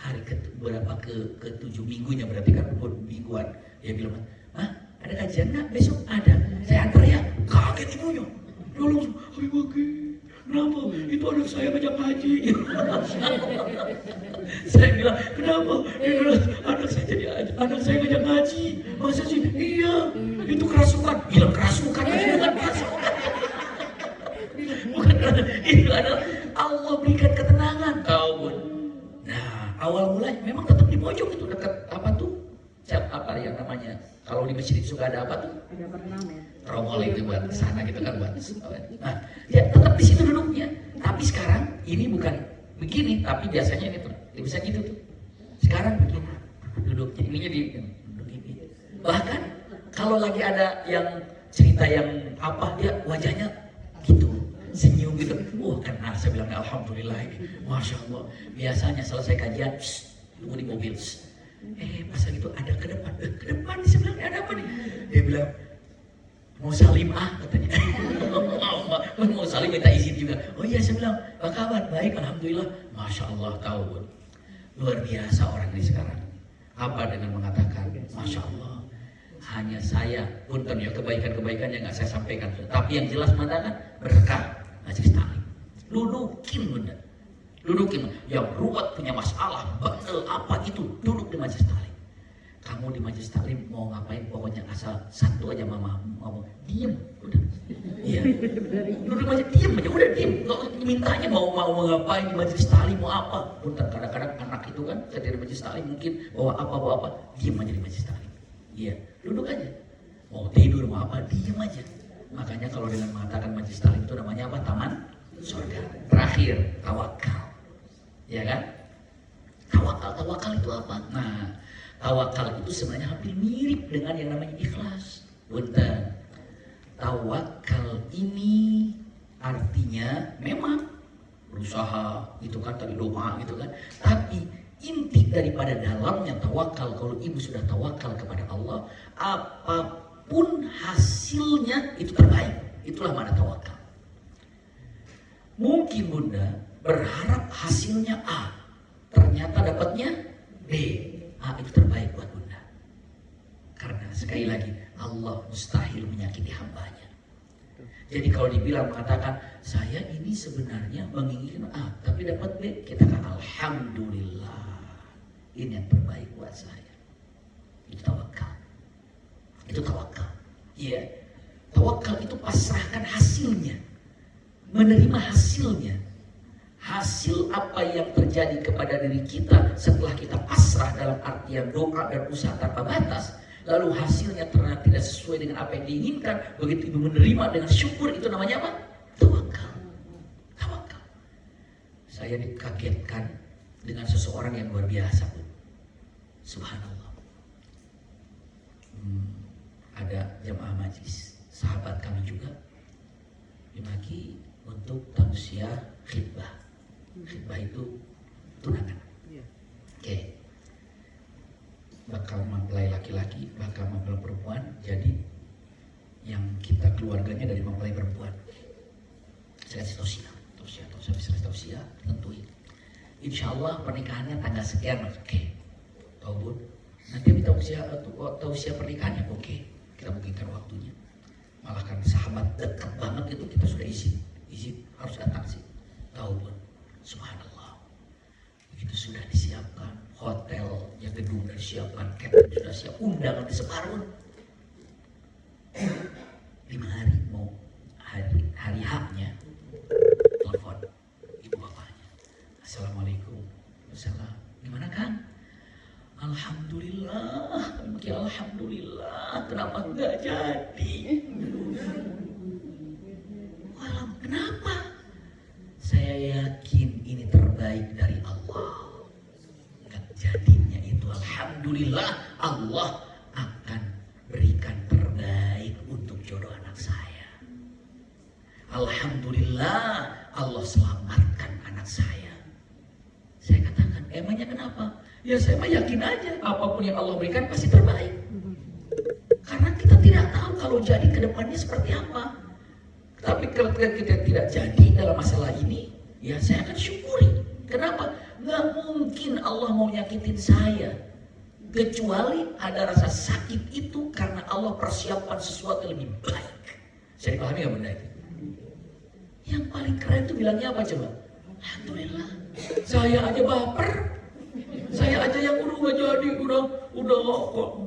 Hari ke-7 minggunya berarti kan mingguan. Dia bilang, ada kajian nggak? Besok ada, saya antar ya. Kaget ibunya, dia langsung, kenapa? Itu anak saya ngajak ngaji. Saya bilang, kenapa? Anak saya ngajak ngaji. Masa sih? Iya, itu kerasukan. Bilang kerasukan, bukan kerasukan. Bukan, itu adalah Allah berikan ketenangan. Nah, awal mulanya memang tetap di pojok itu dekat apa tuh? Apa yang namanya? Kalau di masjid suka ada apa tuh? Ada pernamen. Tromol itu buat sana gitu kan buat. Nah, ya tetap di situ duduknya. Tapi sekarang ini bukan begini, tapi biasanya ini tuh bisa gitu tuh. Sekarang begini duduknya, ininya di duduk ini. Bahkan kalau lagi ada yang cerita yang apa, dia wajahnya gitu, senyum gitu. Wah kan saya bilang alhamdulillah ini, masya Allah. Biasanya selesai kajian, tunggu di mobil. Pas gitu ada ke depan nih, saya bilang ada apa nih? Dia bilang mau salim katanya. Mau salim minta izin juga. Oh iya, saya bilang apa kabar? Baik alhamdulillah. Masya Allah, tahu pun luar biasa orang ini sekarang. Apa dengan mengatakan masya Allah, hanya saya punten ya kebaikan-kebaikan yang nggak saya sampaikan. Tapi yang jelas mengatakan berkah majelis taklim. Dudukin bunda, dudukin. Yang ruwet punya masalah, bandel apa itu, duduk di majelis taklim. Kamu di majelis taklim mau ngapain, pokoknya asal satu aja mama ngomong, diem, udah. Iya. Duduk aja, diem aja, udah diem. Nggak mintanya mau ngapain di majelis taklim, mau apa. Punten, kadang-kadang anak itu kan ketika di majelis taklim mungkin bawa apa, diem aja di majelis taklim. Iya, duduk aja. Mau tidur mau apa, diem aja. Makanya kalau dengan mengatakan majelis taklim itu namanya apa? Taman surga. Terakhir, tawakal. Ya kan? Tawakal itu apa? Nah, tawakal itu sebenarnya hampir mirip dengan yang namanya ikhlas. Punten. Tawakal ini artinya memang berusaha, itu kan tadi doa gitu kan. Tapi inti daripada dalamnya tawakal, kalau ibu sudah tawakal kepada Allah, apapun hasilnya itu terbaik. Itulah mana tawakal. Mungkin bunda berharap hasilnya A, ternyata dapatnya B. A itu terbaik buat bunda. Karena sekali lagi Allah mustahil menyakiti hambanya. Jadi kalau dibilang mengatakan saya ini sebenarnya menginginkan A tapi dapat B, kita katakan alhamdulillah, ini yang terbaik buat saya. Itu tawakal. Itu tawakal. Iya. Tawakal itu pasrahkan hasilnya, menerima hasilnya. Hasil apa yang terjadi kepada diri kita setelah kita pasrah dalam artian doa dan usaha tanpa batas, lalu hasilnya ternyata tidak sesuai dengan apa yang diinginkan, begitu ibu menerima dengan syukur, itu namanya apa? Tawakal. Tawakal. Saya dikagetkan dengan seseorang yang luar biasa, Bu. Subhanallah. Ada jamaah majlis, sahabat kami juga, dibagi untuk tausiah khidbah. Khidbah itu tunangan. Oke. Bakal mempelai laki-laki, bakal mempelai perempuan. Jadi yang kita keluarganya dari mempelai perempuan. Saya kasih tausiah, tentuin. Insya Allah pernikahannya tanggal sekian, oke. Tahu Bun? Nanti minta tausiah pernikahannya, oke. Kita mungkinkan waktunya. Malah kan sahabat dekat banget itu kita sudah izin harus datang sih. Tahu Bun? Subhanallah. Begitu sudah disiapkan hotelnya, gedung sudah disiapkan, catering sudah siap, undangan disebar Bun. 5 hari mau hari haknya, telepon ibu bapaknya. Assalamualaikum. Waalaikumsalam. Gimana Kang? Alhamdulillah. Alhamdulillah. Kenapa enggak jadi? Walam, kenapa? Saya yakin ini terbaik dari Allah. Enggak jadinya itu alhamdulillah, Allah akan berikan terbaik untuk jodoh anak saya. Alhamdulillah, Allah selamatkan anak saya. Saya katakan, emangnya kenapa? Ya saya mah yakin aja, apapun yang Allah berikan pasti terbaik. Karena kita tidak tahu kalau jadi ke depannya seperti apa. Tapi kalau kita tidak jadi dalam masalah ini, ya saya akan syukuri. Kenapa? Nggak mungkin Allah mau nyakitin saya. Kecuali ada rasa sakit itu karena Allah persiapkan sesuatu yang lebih baik. Saya dipahami nggak benda itu? Yang paling keren itu bilangnya apa coba? Alhamdulillah. Saya aja baper. Saya aja yang udah jadi, udah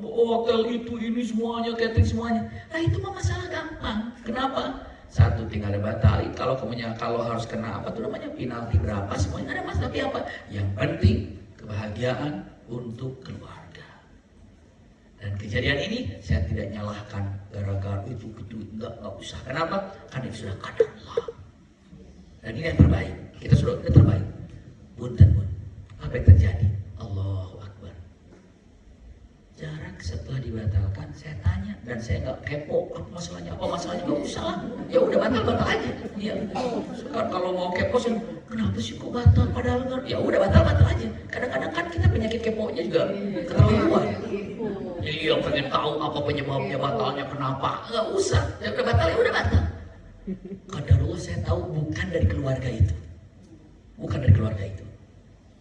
hotel itu ini semuanya, catering semuanya. Nah itu mah masalah gampang. Kenapa? Satu, tinggal ada batali. Kalau harus kena apa tuh namanya penalti berapa semuanya ada mas. Tapi apa? Yang penting kebahagiaan untuk keluarga. Dan kejadian ini saya tidak nyalahkan gara-gara itu enggak usah. Kenapa? Karena itu sudah kadar Allah. Dan ini yang terbaik. Kita sudah terbaik. Punten pun. Apa yang terjadi? Allahu Akbar. Jarak setelah dibatalkan, saya tanya dan saya nggak kepo apa masalahnya, nggak usah lah. Ya udah batal aja. Ya. Sekarang kalau mau kepo sih, kenapa sih kok batal? Padahal nggak. Ya udah batal aja. Kadang-kadang kan kita penyakit keponya juga keterlaluan. Iya, pengen tahu apa penyebabnya batalnya, kenapa? Nggak usah. Ya udah batal, ya udah batal. Qadarullah saya tahu bukan dari keluarga itu. Bukan dari keluarga itu.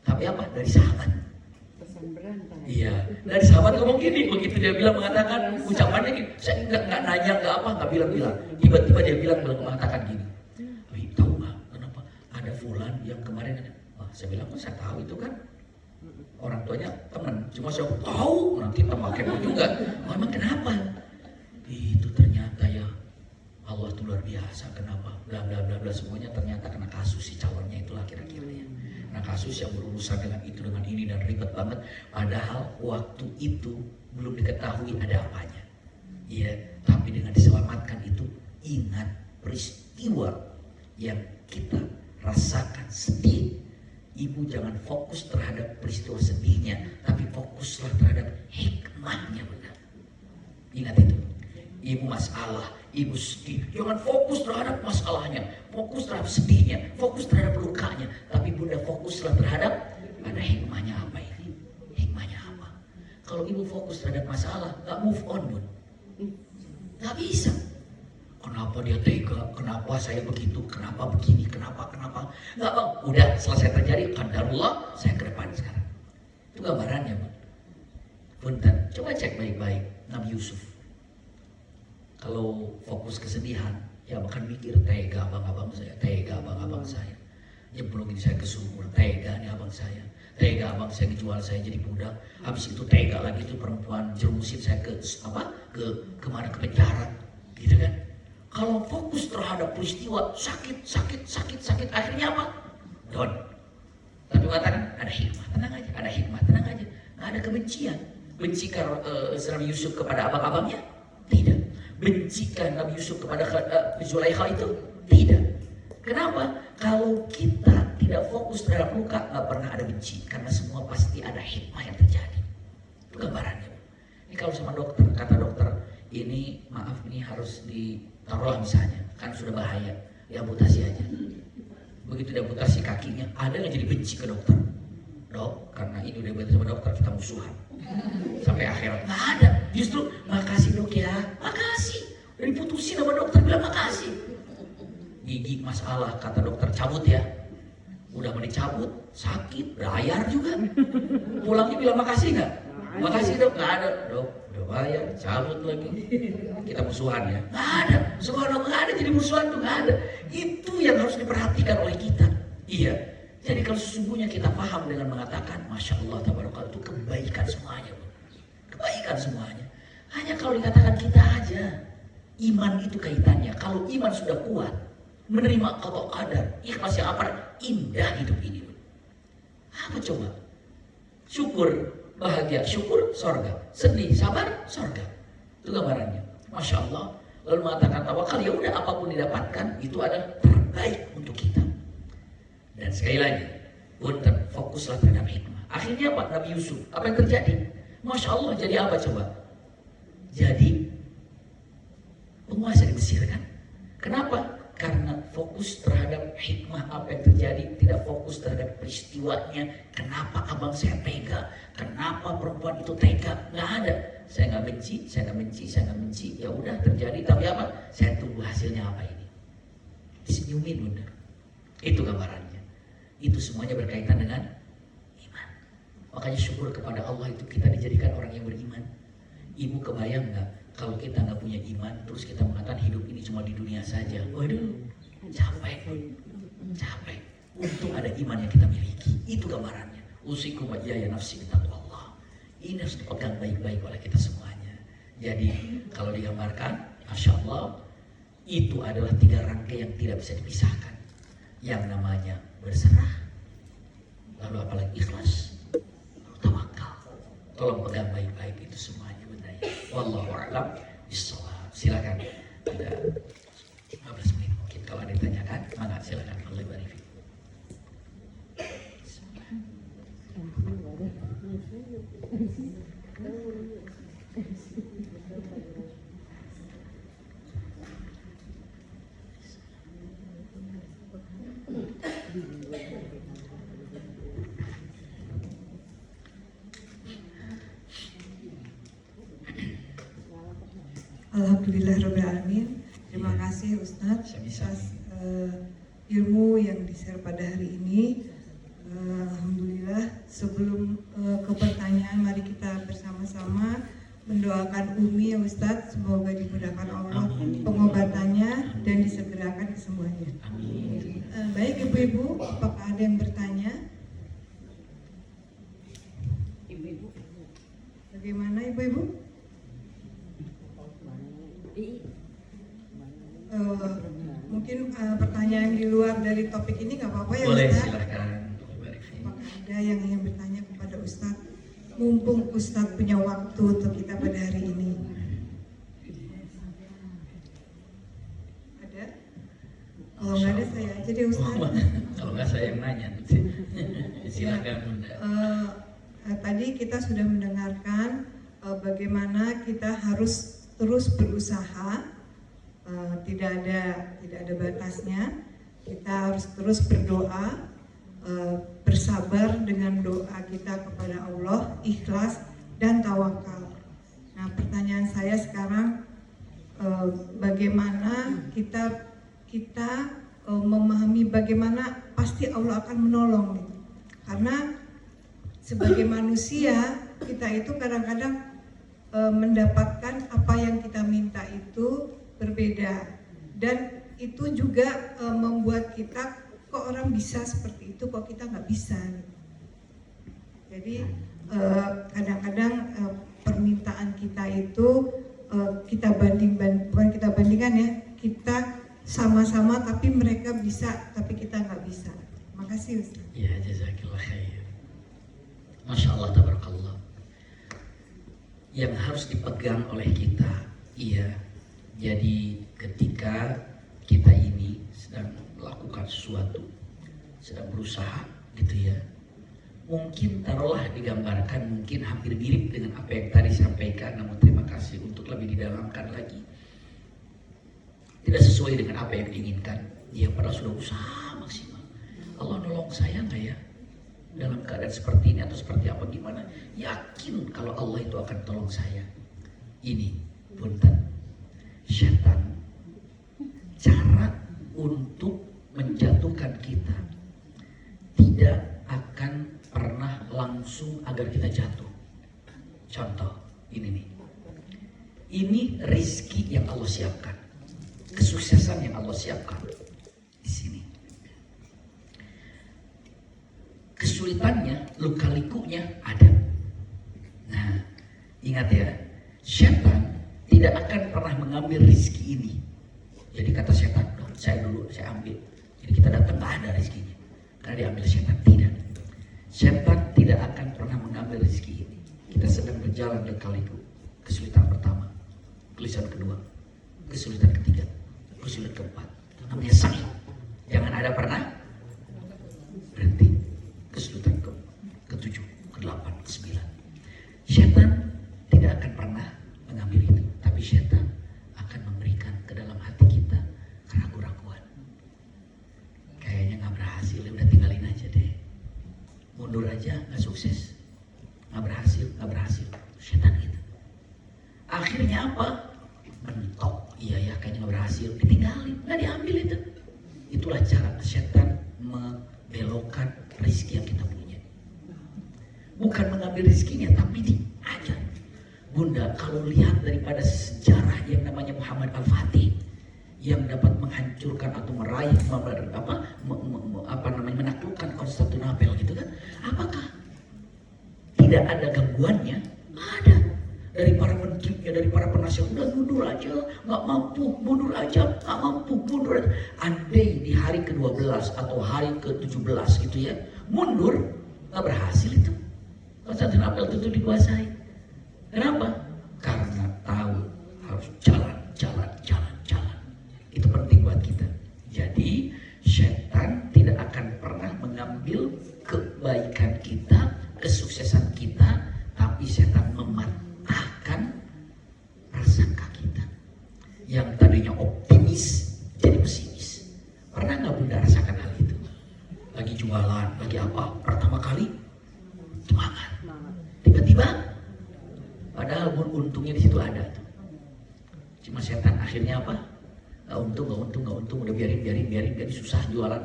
Tapi apa? Dari sahabat. Pesan berantai. Iya, dari sahabat ngomong gini, begitu dia bilang mengatakan ucapannya gini, saya nggak nanya, nggak bilang. Tiba-tiba dia bilang mengatakan gini. Wih, tahu nggak kenapa? Ada fulan yang kemarin ada. Wah, saya bilang, saya tahu itu kan. Orang tuanya teman, cuma saya tahu nanti tambah kepo juga. Oh, emang kenapa? Itu ternyata ya Allah itu luar biasa. Kenapa? Bla bla bla bla semuanya ternyata kena kasus si calonnya itulah kira-kira ya. Nah kasus yang berurusan dengan itu dengan ini dan ribet banget. Padahal waktu itu belum diketahui ada apanya. Iya, tapi dengan diselamatkan itu ingat peristiwa yang kita rasakan sedih. Ibu jangan fokus terhadap peristiwa sedihnya, tapi fokuslah terhadap hikmahnya benar. Ingat itu. Ibu masalah, ibu sedih. Jangan fokus terhadap masalahnya, fokus terhadap sedihnya, fokus terhadap lukanya. Tapi bunda fokuslah terhadap ada hikmahnya apa ini? Hikmahnya apa? Kalau ibu fokus terhadap masalah, gak move on bun. Gak bisa. Kenapa dia tega? Kenapa saya begitu? Kenapa begini? Kenapa? Enggak bang, udah selesai terjadi. Qadarullah, saya ke depan sekarang. Itu gambarannya bang. Punten, coba cek baik-baik Nabi Yusuf. Kalau fokus kesedihan, ya bahkan mikir tega abang-abang saya, tega abang-abang saya. Nyemplungin saya ke sumur, tega nih abang saya. Tega abang saya dijual saya jadi budak. Habis itu tega lagi itu perempuan jerumusin saya ke kemana, ke penjara, gitu kan? Kalau fokus terhadap peristiwa sakit, akhirnya apa? Don. Tapi mengatakan ada hikmah, tenang aja, ada hikmah, tenang aja. Nggak ada kebencian. Bencikan Nabi Yusuf kepada abang-abangnya? Tidak. Bencikan Nabi Yusuf kepada Zulaikha itu? Tidak. Kenapa? Kalau kita tidak fokus terhadap luka, nggak pernah ada benci. Karena semua pasti ada hikmah yang terjadi. Itu gambarannya. Ini kalau sama dokter, kata dokter, ini maaf ini harus ditaruh misalnya, kan sudah bahaya, diamputasi aja. Begitu diamputasi kakinya, ada nggak jadi benci ke dokter? Dok, karena ini udah diamputasi sama dokter kita musuhan sampai akhirat. Nggak ada, justru makasih dok ya, makasih. Udah diputusin sama dokter bilang makasih. Gigi masalah kata dokter cabut ya, udah mau dicabut sakit, bayar juga. Pulangnya bilang makasih nggak? Makasih dok, nggak ada dok. Udah bayar, cabut lagi. Kita musuhan ya. Nggak ada. Subhanallah, nggak ada jadi musuhan tuh, nggak ada. Itu yang harus diperhatikan oleh kita. Iya. Jadi kalau sesungguhnya kita paham dengan mengatakan Masya Allah, tabarakallah, itu kebaikan semuanya. Kebaikan semuanya. Hanya kalau dikatakan kita aja. Iman itu kaitannya. Kalau iman sudah kuat, menerima qada qadar, ikhlas yang apa? Indah hidup ini. Apa coba? Syukur. Bahagia, syukur, sorga. Sedih, sabar, sorga. Itu gambarannya. Masya Allah. Lalu mengatakan tawakal, ya udah apapun didapatkan, itu adalah terbaik untuk kita. Dan sekali lagi, punten, fokuslah terhadap hikmah. Akhirnya apa? Nabi Yusuf. Apa yang terjadi? Masya Allah, jadi apa coba? Jadi penguasa di Mesir kan? Kenapa? Karena fokus terhadap hikmah apa yang terjadi, tidak fokus terhadap peristiwanya. Kenapa abang saya tega? Kenapa perempuan itu tega? Nggak ada. Saya nggak benci. Ya udah terjadi. Tapi apa? Saya tunggu hasilnya apa ini. Disenyumin bunda. Itu gambarannya. Itu semuanya berkaitan dengan iman. Makanya syukur kepada Allah itu kita dijadikan orang yang beriman. Ibu kebayang nggak? Kalau kita nggak punya iman, terus kita mengatakan hidup ini cuma di dunia saja. Waduh, capek. Untung ada iman yang kita miliki. Itu gambarannya. Usikum wa iyaya nafsi bitaqwallah. Ini harus dipegang baik-baik oleh kita semuanya. Jadi kalau digambarkan, Masya Allah, itu adalah 3 rangkai yang tidak bisa dipisahkan. Yang namanya berserah, lalu apalagi ikhlas, lalu tawakal. Tolong pegang baik-baik itu semuanya, bunda. Wallahu a'lam bishawab. Silakan. Ada 15 menit mungkin kalau ada ditanyakan. Mangga silakan. Allah barik. Alhamdulillahirrahmanirrahim. Terima kasih Ustadz atas ilmu yang di-share pada hari ini. Alhamdulillah. Sebelum ke pertanyaan, mari kita bersama-sama mendoakan Umi ya Ustadz. Semoga dimudahkan Allah pengobatannya dan disegerakan kesembuhannya. Baik Ibu-Ibu, apakah ada yang bertanya? Bagaimana Ibu-Ibu? Mungkin pertanyaan di luar dari topik ini nggak apa-apa ya Boleh, Ustaz? silakan. Apakah ada yang ingin bertanya kepada Ustadz? Mumpung Ustadz punya waktu untuk kita pada hari ini. Ada? Kalau nggak ada saya aja deh Ustadz. Kalau nggak saya yang nanya. Silakan Bunda. Tadi kita sudah mendengarkan bagaimana kita harus terus berusaha, tidak ada batasnya. Kita harus terus berdoa, bersabar dengan doa kita kepada Allah, ikhlas dan tawakal. Nah, pertanyaan saya sekarang, bagaimana kita memahami bagaimana pasti Allah akan menolong gitu. Karena sebagai manusia kita itu kadang-kadang mendapatkan apa yang kita minta itu berbeda, dan itu juga membuat kita, kok orang bisa seperti itu, kok kita nggak bisa gitu. Jadi kadang-kadang permintaan kita itu kita bukan kita bandingkan ya, kita sama-sama tapi mereka bisa tapi kita nggak bisa. Makasih Ustaz. Ya, jazakillah khair. Masya Allah, tabarakallah. Yang harus dipegang oleh kita, iya. Jadi ketika kita ini sedang melakukan sesuatu, sedang berusaha gitu ya, mungkin taruhlah digambarkan mungkin hampir mirip dengan apa yang tadi sampaikan, namun terima kasih untuk lebih didalamkan lagi. Tidak sesuai dengan apa yang diinginkan, dia padahal sudah usaha maksimal. Allah nolong saya nggak ya dalam keadaan seperti ini atau seperti apa, gimana? Yakin kalau Allah itu akan tolong saya. Ini punten, syaitan cara untuk menjatuhkan kita tidak akan pernah langsung agar kita jatuh. Contoh ini nih, ini rizki yang Allah siapkan, kesuksesan yang Allah siapkan di sini. Kesulitannya, luka-likunya ada. Nah, ingat ya, syaitan tidak akan pernah mengambil rizki ini. Jadi kata syaitan, saya dulu, saya ambil. Jadi kita datang, nggak ada rizkinya, karena diambil syaitan. Tidak, syaitan tidak akan pernah mengambil rizki ini. Kita sedang berjalan lika-liku. Kesulitan pertama, kesulitan kedua, kesulitan ketiga, kesulitan keempat. Namanya sa'i. Jangan ada pernah berhenti. Kesulitan ke-7, ke-8, ke-9. Syaitan tidak akan pernah mengambil itu, tapi syaitan akan memberikan ke dalam hati kita keraguan-raguan. Kayaknya nggak berhasil, udah tinggalin aja deh. Mundur aja, nggak sukses. Nggak berhasil. Syaitan gitu. Akhirnya apa? Mentok. Iya ya, kayaknya nggak berhasil. Ditinggalin, nggak diambil itu. Itulah cara syaitan membelokkan rezeki yang kita punya. Bukan mengambil rezekinya, tapi diajar. Bunda, kalau lihat daripada sejarah yang namanya Muhammad Al-Fatih yang dapat menghancurkan atau meraih menaklukkan Konstantinopel gitu kan, apakah tidak ada gangguannya? Ada. Dari para menterinya, dari para penasihat, udah mundur aja, nggak mampu, mundur aja, nggak mampu, mundur aja. Andai di hari ke-12 atau hari ke-17 gitu ya, mundur, nggak berhasil itu. Konstantinopel itu dikuasai. Kenapa? Karena jalan. Itu penting buat kita. Jadi setan tidak akan pernah mengambil kebaikan kita, kesuksesan kita, tapi setan mematahkan prasangka kita. Yang tadinya optimis jadi pesimis. Pernah nggak Bunda rasakan hal itu? Lagi jualan, lagi apa? Pertama kali semangat. Tiba-tiba, padahal untungnya di situ ada tuh. Cuma setan akhirnya apa? Nggak untung, udah biarin susah jualan.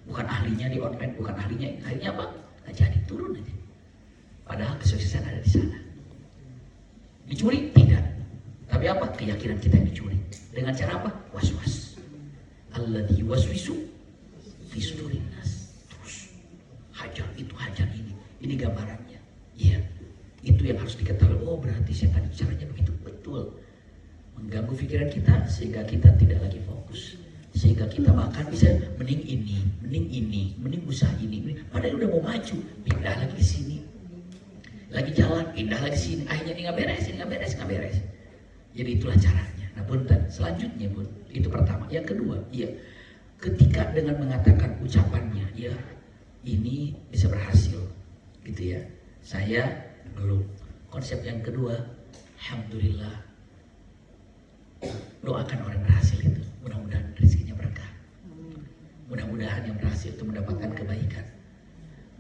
Bukan ahlinya di online, bukan ahlinya. Akhirnya apa? Nggak jadi, turun aja. Padahal kesuksesan ada di sana. Dicuri? Tidak. Tapi apa? Keyakinan kita yang dicuri. Dengan cara apa? Was-was. Alladzi yuwaswisu fi sudurin nas. Terus hajar itu, hajar ini. Ini gambarannya. Iya. Itu yang harus diketahui. Oh, berarti setan caranya begitu. Betul. Mengganggu pikiran kita sehingga kita tidak lagi fokus. Sehingga kita bahkan bisa mending usaha ini. Padahal udah mau maju, pindah lagi ke sini. Lagi jalan, pindah lagi ke sini. Akhirnya ini nggak beres. Jadi itulah caranya. Nah, punten, selanjutnya Bun, itu pertama. Yang kedua, iya, ketika dengan mengatakan ucapannya, ya ini bisa berhasil, gitu ya. Saya belum. Konsep yang kedua, alhamdulillah, doakan orang yang berhasil itu. Mudah-mudahan rezekinya berkah. Mudah-mudahan yang berhasil itu mendapatkan kebaikan.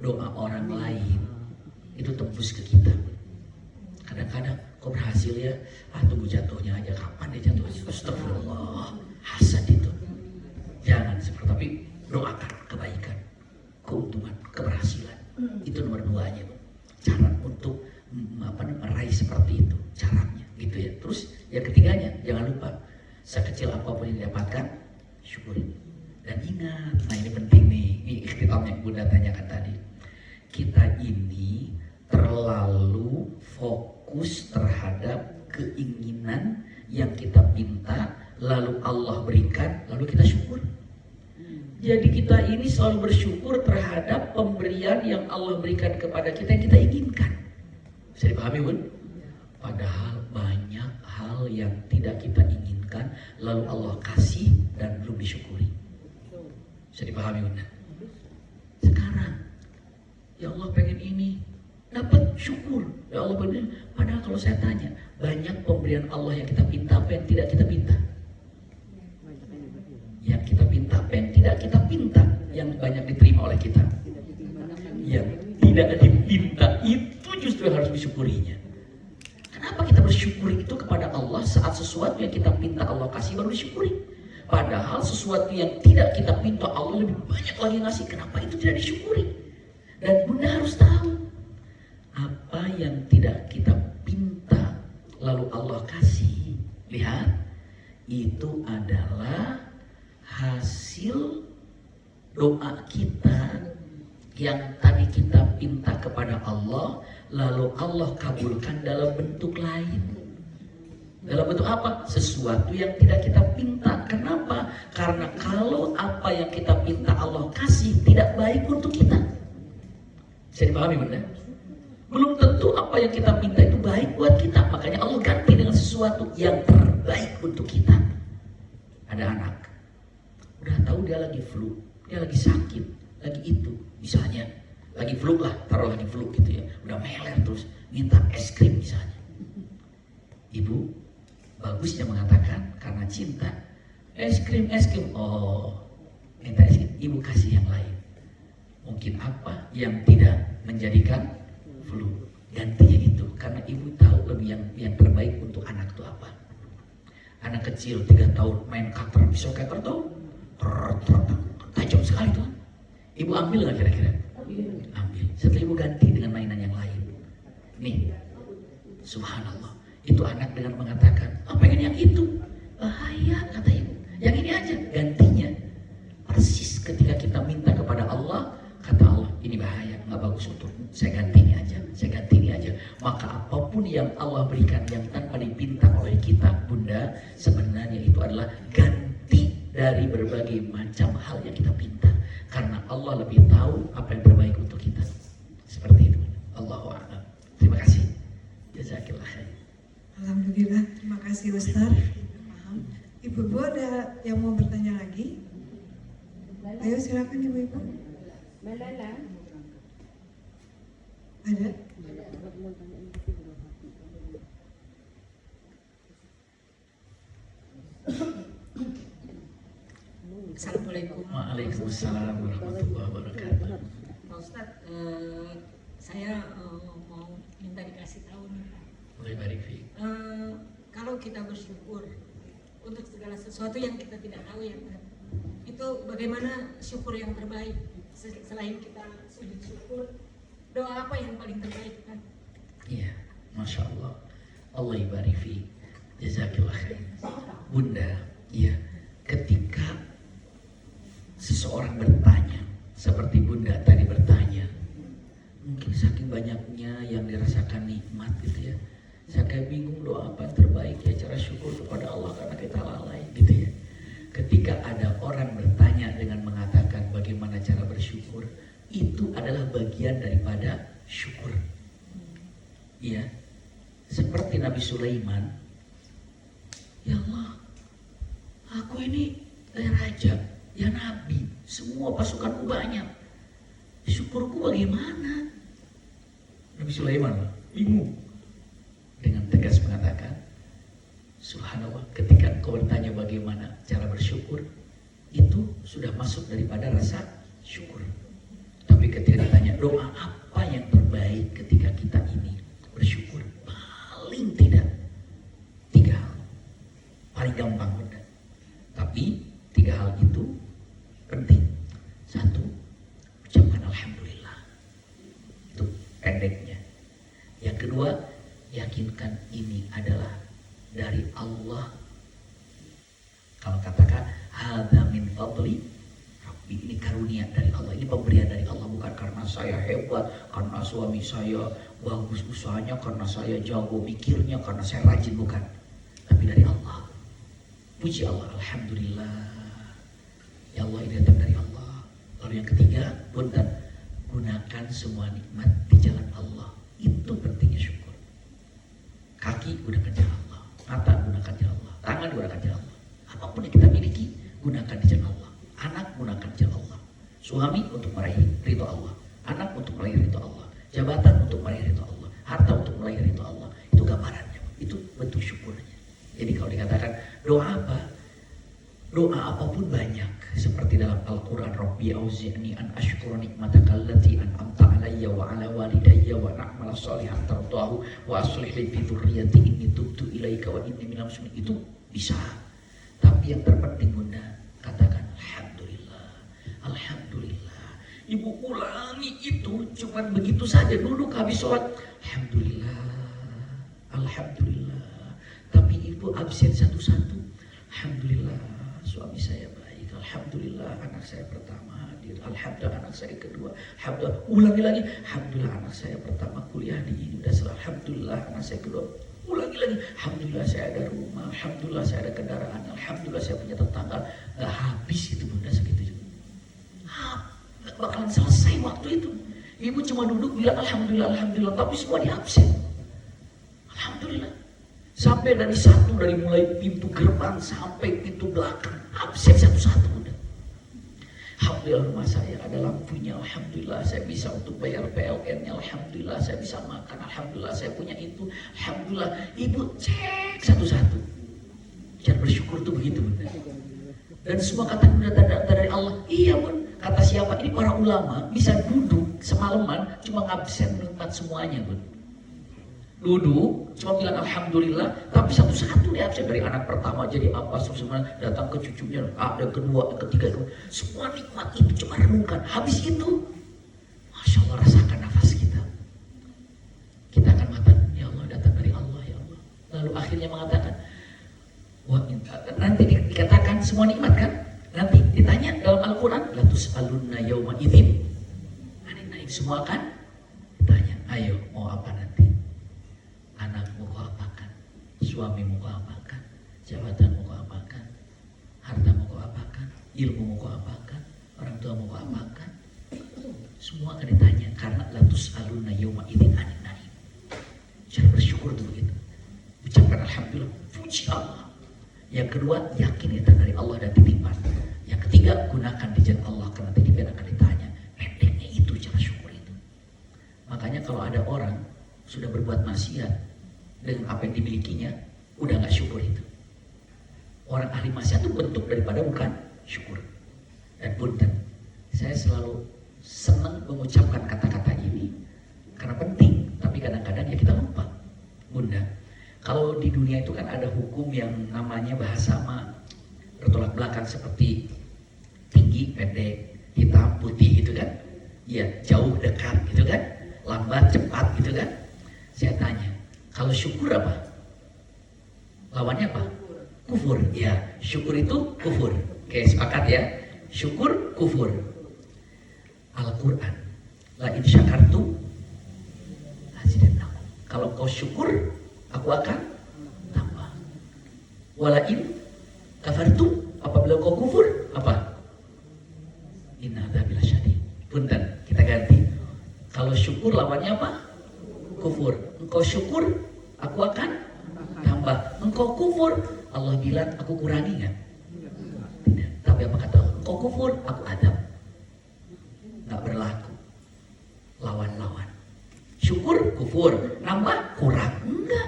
Doa orang lain itu tembus ke kita. Kadang-kadang kok berhasil ya, tunggu jatuhnya aja, kapan dia jatuhnya? Astagfirullah, hasad itu. Jangan seperti, tapi doakan kebaikan, keuntungan, keberhasilan. Itu nomor 2-nya, cara untuk meraih seperti itu, caranya, gitu ya. Terus yang ketiganya, jangan lupa, sekecil apapun yang didapatkan, syukurin. Dan ingat, nah ini penting nih, ini ikhtitam yang Bunda tanyakan tadi. Kita ini terlalu fokus terhadap keinginan yang kita minta, lalu Allah berikan, lalu kita syukur. Jadi kita ini selalu bersyukur terhadap pemberian yang Allah berikan kepada kita yang kita inginkan. Bisa dipahami, Bun? Padahal banyak hal yang tidak kita inginkan, lalu Allah kasih dan belum disyukuri. Bisa dipahami, Bun? Sekarang, ya Allah pengen ini, dapat syukur. Ya Allah benar. Padahal kalau saya tanya, banyak pemberian Allah yang kita pinta, apa yang tidak kita pinta? Yang kita pinta, apa yang tidak kita pinta, yang banyak diterima oleh kita. Yang tidak dipinta, itu justru harus disyukurinya. Kenapa kita bersyukur itu kepada Allah saat sesuatu yang kita pinta Allah kasih baru disyukuri? Padahal sesuatu yang tidak kita pinta Allah lebih banyak lagi ngasih. Kenapa itu tidak disyukuri? Dan Bunda harus tahu, apa yang tidak kita pinta lalu Allah kasih, lihat, itu adalah hasil doa kita yang tadi kita pinta kepada Allah, lalu Allah kabulkan dalam bentuk lain. Dalam bentuk apa? Sesuatu yang tidak kita pinta. Kenapa? Karena kalau apa yang kita pinta Allah kasih tidak baik untuk kita. Bisa dipahami, Bunda? Belum tentu apa yang kita minta itu baik buat kita. Makanya Allah ganti dengan sesuatu yang terbaik untuk kita. Ada anak, udah tahu dia lagi flu, dia lagi sakit, lagi itu, misalnya lagi flu lah, taruh lagi flu gitu ya, udah meler terus, minta es krim misalnya. Ibu bagusnya mengatakan karena cinta, es krim, oh minta es krim, ibu kasih yang lain. Mungkin apa yang tidak menjadikan flu, gantinya itu, karena ibu tahu lebih yang terbaik untuk anak itu apa. Anak kecil 3 tahun main cutter, pisau cutter tuh tajam sekali tuh. Ibu ambil nggak kira-kira? Ambil. Setelah ibu ganti dengan mainan yang lain. Nih, subhanallah. Itu anak dengan mengatakan, pengen yang itu. Bahaya, kata ibu. Yang ini aja, gantinya. Persis ketika kita minta kepada Allah, kata Allah, ini bahaya, nggak bagus untukmu. Saya ganti ini aja. Maka apapun yang Allah berikan yang tanpa dipinta oleh kita, Bunda, sebenarnya itu adalah ganti dari berbagai macam hal yang kita pinta. Karena Allah lebih tahu apa yang terbaik untuk kita. Seperti itu. Allahu a'lam. Terima kasih. Jazakillah khair. Alhamdulillah, terima kasih Ustaz. Ibu-ibu ada yang mau bertanya lagi? Ayo silakan ibu-ibu. Malala. Ada? Assalamualaikum. Waalaikumsalam warahmatullahi wabarakatuh. Pak Ustadz, saya mau minta dikasih tahu nih Pak. Boleh barik fi. Kalau kita bersyukur untuk segala sesuatu yang kita tidak tahu ya Pak, itu bagaimana syukur yang terbaik? Selain kita sujud syukur, doa apa yang paling terbaik Pak? Iya, masya Allah. Allah ibarik fi. Jazakillah khair. Bunda, iya. Ketika seseorang bertanya, seperti Bunda tadi bertanya, mungkin saking banyaknya yang dirasakan nikmat gitu ya, saya kayak bingung doa apa yang terbaik ya, cara syukur kepada Allah karena kita lalai gitu ya. Ketika ada orang bertanya dengan mengatakan bagaimana cara bersyukur, itu adalah bagian daripada syukur. Iya, seperti Nabi Sulaiman, ya Allah, aku ini raja, ya nabi, semua pasukanku banyak. Syukurku bagaimana? Nabi Sulaiman bingung. Dengan tegas mengatakan, subhanallah, ketika engkau bertanya bagaimana cara bersyukur, itu sudah masuk daripada rasa syukur. Tapi ketika ditanya doa apa yang terbaik ketika kita ini bersyukur, paling tidak 3 hal. Paling gampang benar. Tapi 3 hal itu penting. 1, ucapkan alhamdulillah. Itu pendeknya. Yang kedua, yakinkan ini adalah dari Allah. Kalau katakan hadza min fadli Rabbi, ini karunia dari Allah, ini pemberian dari Allah, bukan karena saya hebat, karena suami saya bagus usahanya, karena saya jago mikirnya, karena saya rajin, bukan. Tapi dari Allah. Puji Allah, alhamdulillah. Ya Allah, ini datang dari Allah. Lalu yang ketiga, punten, gunakan semua nikmat di jalan Allah. Itu pentingnya syukur. Kaki gunakan jalan Allah, mata gunakan jalan Allah, tangan gunakan jalan Allah. Apapun yang kita miliki, gunakan di jalan Allah. Anak gunakan jalan Allah. Suami untuk meraih ridho Allah, anak untuk meraih ridho Allah, jabatan untuk meraih ridho Allah, harta untuk meraih ridho Allah. Itu gambarannya, itu bentuk syukurnya. Jadi kalau dikatakan doa apa? Doa apapun banyak. Seperti dalam Al-Quran, Rabbi auzi'ni an ashkura nikmataka allati an'amta alayya wa ala walidayya wa na'mala sholihan tardahu wa aslih li fi dzurriyyati inni tubtu ilaika wa inni minal muslimin. Itu bisa. Tapi yang terpenting Bunda, katakan alhamdulillah. Alhamdulillah. Ibu ulangi itu cuman begitu saja, duduk habis sholat, alhamdulillah. Alhamdulillah. Tapi ibu absen satu-satu. Alhamdulillah, suami saya baik. Alhamdulillah, anak saya pertama hadir. Alhamdulillah, anak saya kedua. Alhamdulillah, ulangi lagi. Alhamdulillah, anak saya pertama kuliah di ini udah selesai. Alhamdulillah, anak saya kedua. Ulangi lagi. Alhamdulillah, saya ada rumah. Alhamdulillah, saya ada kendaraan. Alhamdulillah, saya punya tetangga. Gak habis itu Bunda segitu juga. Gak bakalan selesai waktu itu. Ibu cuma duduk bilang alhamdulillah, alhamdulillah. Tapi semua di absen. Alhamdulillah. Sampai dari mulai pintu gerbang sampai pintu belakang, absen satu-satu udah. Alhamdulillah, rumah saya ada lampunya, alhamdulillah saya bisa untuk bayar PLN-nya, alhamdulillah saya bisa makan, alhamdulillah saya punya itu, alhamdulillah. Ibu cek satu-satu. Cara bersyukur tuh begitu Bunda. Dan semua kata Bunda dari Allah. Iya Bun, kata siapa? Ini para ulama bisa duduk semalaman cuma ngabsen nikmat semuanya Bun. Duduk, cuma bilang alhamdulillah, tapi satu-satu dia absen, dari anak pertama jadi apa, semua datang ke cucunya, ada kedua, ketiga, semua nikmat itu cuma renungkan. Habis itu, masya Allah, rasakan nafas kita. Kita akan mengatakan, ya Allah, datang dari Allah, ya Allah. Lalu akhirnya mengatakan, wah, nanti dikatakan semua nikmat kan? Nanti ditanya dalam Al-Quran, la tus'alunna yawma idzin anin na'im. Semua kan ditanya, ayo mau apa nanti? Anakmu kau apakan, suamimu kau apakan, jabatanmu kau apakan, hartamu kau apakan, ilmumu kau apakan, orang tuamu kau apakan. Semua akan ditanya karena la tus'alunna yawma idzin anin na'im. Cara bersyukur itu begitu. Ucapkan alhamdulillah, puji Allah. Yang kedua, yakin itu dari Allah dan titipan. Yang ketiga, gunakan di jalan Allah karena titipan akan ditanya. Pendeknya itu cara syukur itu. Makanya kalau ada orang sudah berbuat maksiat dengan apa yang dimilikinya, udah nggak syukur itu. Orang ahli maksiat itu bentuk daripada bukan syukur. Dan punten, saya selalu senang mengucapkan kata-kata ini karena penting, tapi kadang-kadang ya kita lupa. Bunda, kalau di dunia itu kan ada hukum yang namanya bahasa sama bertolak belakang seperti tinggi, pendek, hitam, putih gitu kan. Ya, jauh, dekat gitu kan. Lambat, cepat gitu kan. Saya tanya, kalau syukur apa? Lawannya apa? Kufur. Ya, syukur itu kufur. Oke, sepakat ya. Syukur, kufur. Al-Quran, la in syakartum azidannakum. Kalau kau syukur, aku akan tambah. Wala in kafartum, apabila kau kufur, apa? Inna adzabi lasyadid. Punten, kita ganti. Kalau syukur lawannya apa? Kufur. Engkau syukur, aku akan tambah. Engkau kufur, Allah bilang aku kurangi nggak? Tidak. Tapi apa kata Allah? Engkau kufur, aku adab. Nggak berlaku. Lawan-lawan. Syukur, kufur. Nambah, kurang. Enggak.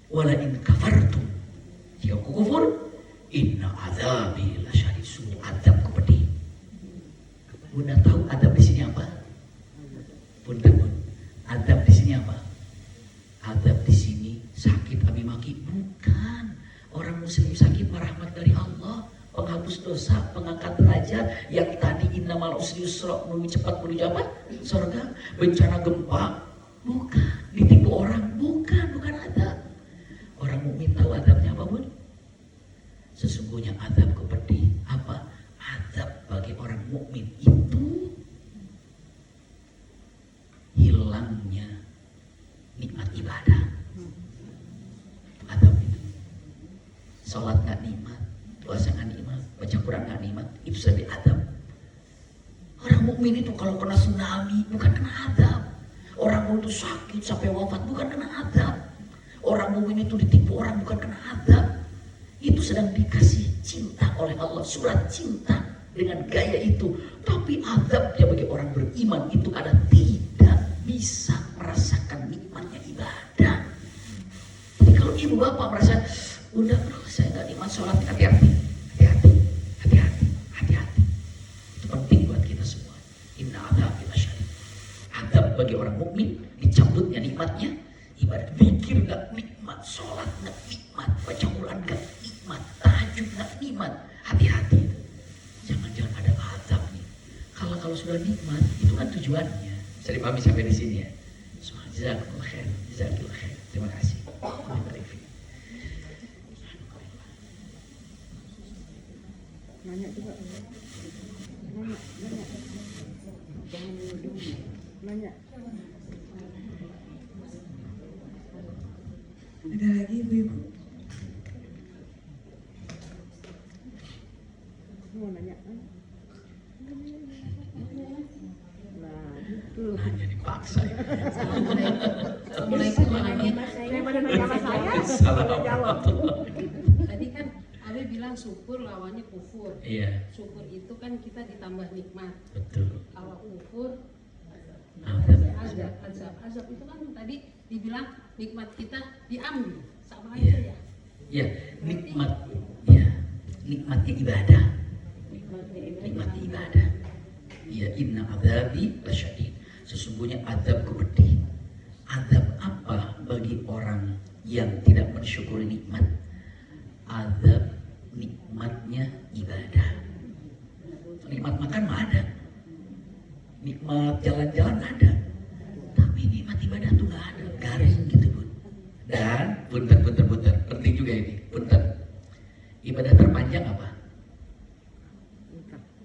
Wala in kafartum. Jika aku kufur, inna adzabi lasyadid. Sungguh adabku pedih. Bunda tahu adab di sini apa? Bunda pun. Adab di sini apa? Adab di sini sakit abi maki. Bukan. Orang muslim sakit rahmat dari Allah, penghapus dosa, pengangkat derajat. Yang tadi innamal usri yusra, menuju cepat menuju apa? Surga. Bencana gempa, bukan. Ditipu orang, bukan adab. Orang mukmin tahu adabnya apa, Bun? Sesungguhnya adabku pedih. Apa? Adab bagi orang mukmin itu hilangnya nikmat ibadah. Adab itu. Salat nggak nikmat, puasa nggak nikmat, baca Quran nggak nikmat, itu sudah adab. Orang mukmin itu kalau kena tsunami bukan kena adab. Orang itu sakit sampai wafat bukan kena adab. Orang mukmin itu ditipu orang bukan kena adab. Itu sedang dikasih cinta oleh Allah, surat cinta dengan gaya itu. Tapi adabnya bagi orang beriman itu ada tidak bisa merasakan nikmatnya ibadah. Jadi kalau ibu bapak merasa, udah saya nggak nikmat sholat, hati-hati. Itu penting buat kita semua. Inna adzabi lasyadid. Adab bagi orang mukmin dicabutnya nikmatnya ibadah. Zikir nggak nikmat, sholat nggak nikmat, baca Quran nggak nikmat, tahajud nggak nikmat. Hati-hati. Jangan-jangan ada adab nih. Kalau sudah nikmat itu kan tujuannya. Bisa dipahami sampai di sini ya. Jazakallah khair. Terima kasih. Nanya juga. Nanya. Jangan dulu. Nanya. Ada lagi ibu-ibu? Mau nanya? Nah, itu. Hanya dipaksa ya. Assalamualaikum warahmatullahi Daripada nanya sama saya, Salam. jawab. Tadi kan Abi bilang syukur lawannya kufur. Iya, Syukur itu kan kita ditambah nikmat. betul. Kalau kufur azab itu kan tadi dibilang nikmat kita diambil sama aja ya. Ya, nikmatnya ibadah. Nikmatnya ibadah. Ya, inna adzabi lasyadid. Sesungguhnya adabku pedih. Adab apa bagi orang yang tidak mensyukuri nikmat? Adab nikmatnya ibadah. Nikmat makan mah ada, nikmat jalan-jalan ada, tapi nikmat ibadah tuh nggak ada, garing gitu Bun. Dan punten, penting juga ini, punten. Ibadah terpanjang apa?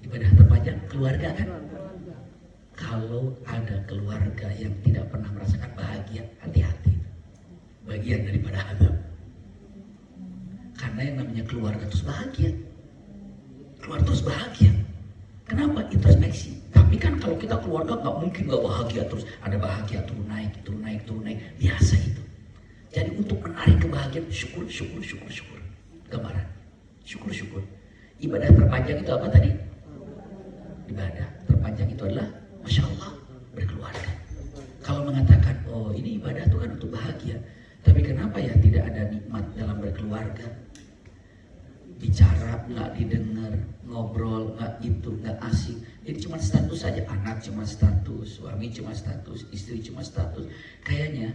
Ibadah terpanjang keluarga kan? Kalau ada keluarga yang tidak pernah merasakan bahagia, hati-hati. Bagian daripada adab. Karena yang namanya keluarga terus bahagia. Keluarga terus bahagia. Kenapa? Introspeksi. Tapi kan kalau kita keluarga nggak mungkin nggak bahagia terus. Ada bahagia turun naik. Biasa itu. Jadi untuk menarik kebahagiaan, syukur. Ibadah terpanjang itu apa tadi? Ibadah terpanjang itu adalah Masya Allah berkeluarga. Kalau mengatakan oh ini ibadah itu kan untuk bahagia, tapi kenapa ya tidak ada nikmat dalam berkeluarga? Bicara nggak didengar, ngobrol nggak itu, nggak asik. Jadi cuma status saja, anak cuma status, suami cuma status, istri cuma status. Kayaknya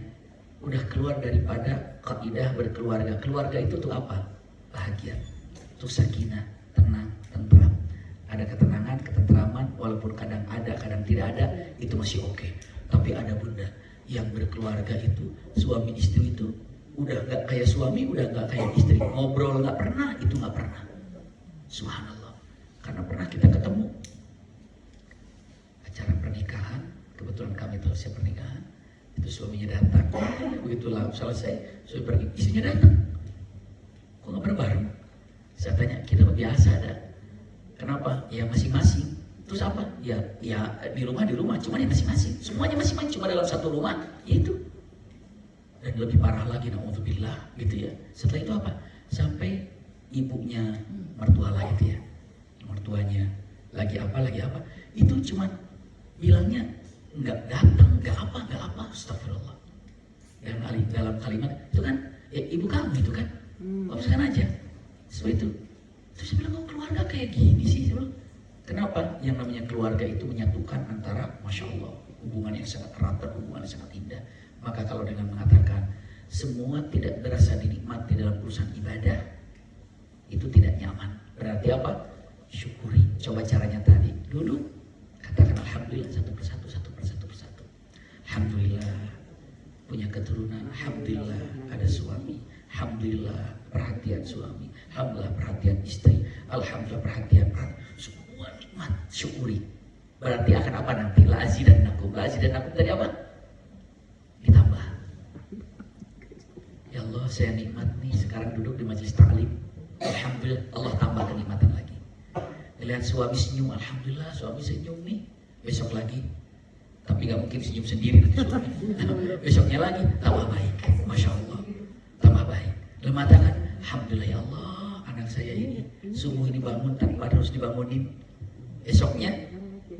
udah keluar daripada kaidah berkeluarga. Keluarga itu tuh apa? Bahagia, tuh sakinah, tenang, tentram. Ada ketenangan, ketentraman, walaupun kadang ada, kadang tidak ada, itu masih oke. Tapi ada bunda yang berkeluarga itu, suami istri itu udah nggak kayak suami, udah nggak kayak istri, ngobrol nggak pernah, itu nggak pernah. Subhanallah, karena pernah kita ketemu acara pernikahan, kebetulan kami selesai pernikahan, itu suaminya datang, begitulah selesai, suami pergi, istrinya datang, kok nggak bareng-bareng? Saya tanya, kita biasa ada, kenapa? Ya masing-masing. Terus apa? Ya di rumah, cuma ya masing-masing, semuanya masing-masing, cuma dalam satu rumah, yaitu. Dan lebih parah lagi, na'udzubillah gitu ya. Setelah itu apa? Sampai ibunya mertua lah itu ya, mertuanya lagi apa, itu cuma bilangnya nggak datang, nggak apa, astagfirullah. Dalam kalimat itu kan, ya ibu kamu itu kan, hapuskan aja. Setelah itu, terus saya bilang, kok keluarga kayak gini sih? Kenapa? Yang namanya keluarga itu menyatukan antara, Masya Allah, hubungan yang sangat erat dan hubungan yang sangat indah. Maka kalau dengan mengatakan semua tidak berasa dinikmati dalam urusan ibadah, itu tidak nyaman. Berarti apa? Syukuri. Coba caranya tadi. Duduk, katakan alhamdulillah satu persatu. Alhamdulillah punya keturunan. Alhamdulillah ada suami. Alhamdulillah perhatian suami. Alhamdulillah perhatian istri. Alhamdulillah perhatian. Semua nikmat, syukuri. Berarti akan apa nanti? La azidannakum. La azidannakum tadi apa? Ditambah. Ya Allah, saya nikmat nih sekarang duduk di majelis ta'lim. Alhamdulillah, Allah tambah kenikmatan lagi. Lihat suami senyum, alhamdulillah suami senyum nih. Besok lagi, tapi gak mungkin senyum sendiri nanti suami. Besoknya lagi tambah baik, Masya Allah, tambah baik. Lalu mengatakan, alhamdulillah ya Allah, anak saya ini subuh ini bangun tanpa harus dibangunin. Besoknya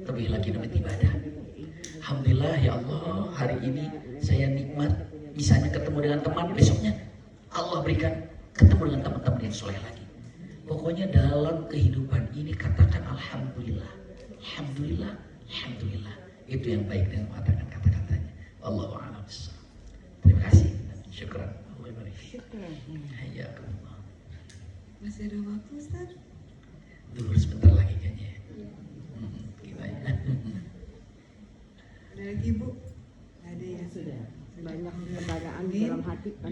lebih lagi dapat ibadah. Alhamdulillah ya Allah, hari ini saya nikmat, misalnya ketemu dengan teman, besoknya Allah berikan ketemu dengan teman-teman yang soleh lagi. Pokoknya dalam kehidupan ini katakan alhamdulillah, alhamdulillah, alhamdulillah. Itu yang baik dengan mengatakan kata-katanya. Allahu a'lam bishawab. Terima kasih. Syukran. Hayakumullah. Masih ada waktu, Ustaz? Dulu sebentar lagi kayaknya. Kita ya. Ada lagi, Bu? Ada ya? Sudah banyak pertanyaan di dalam hati kan.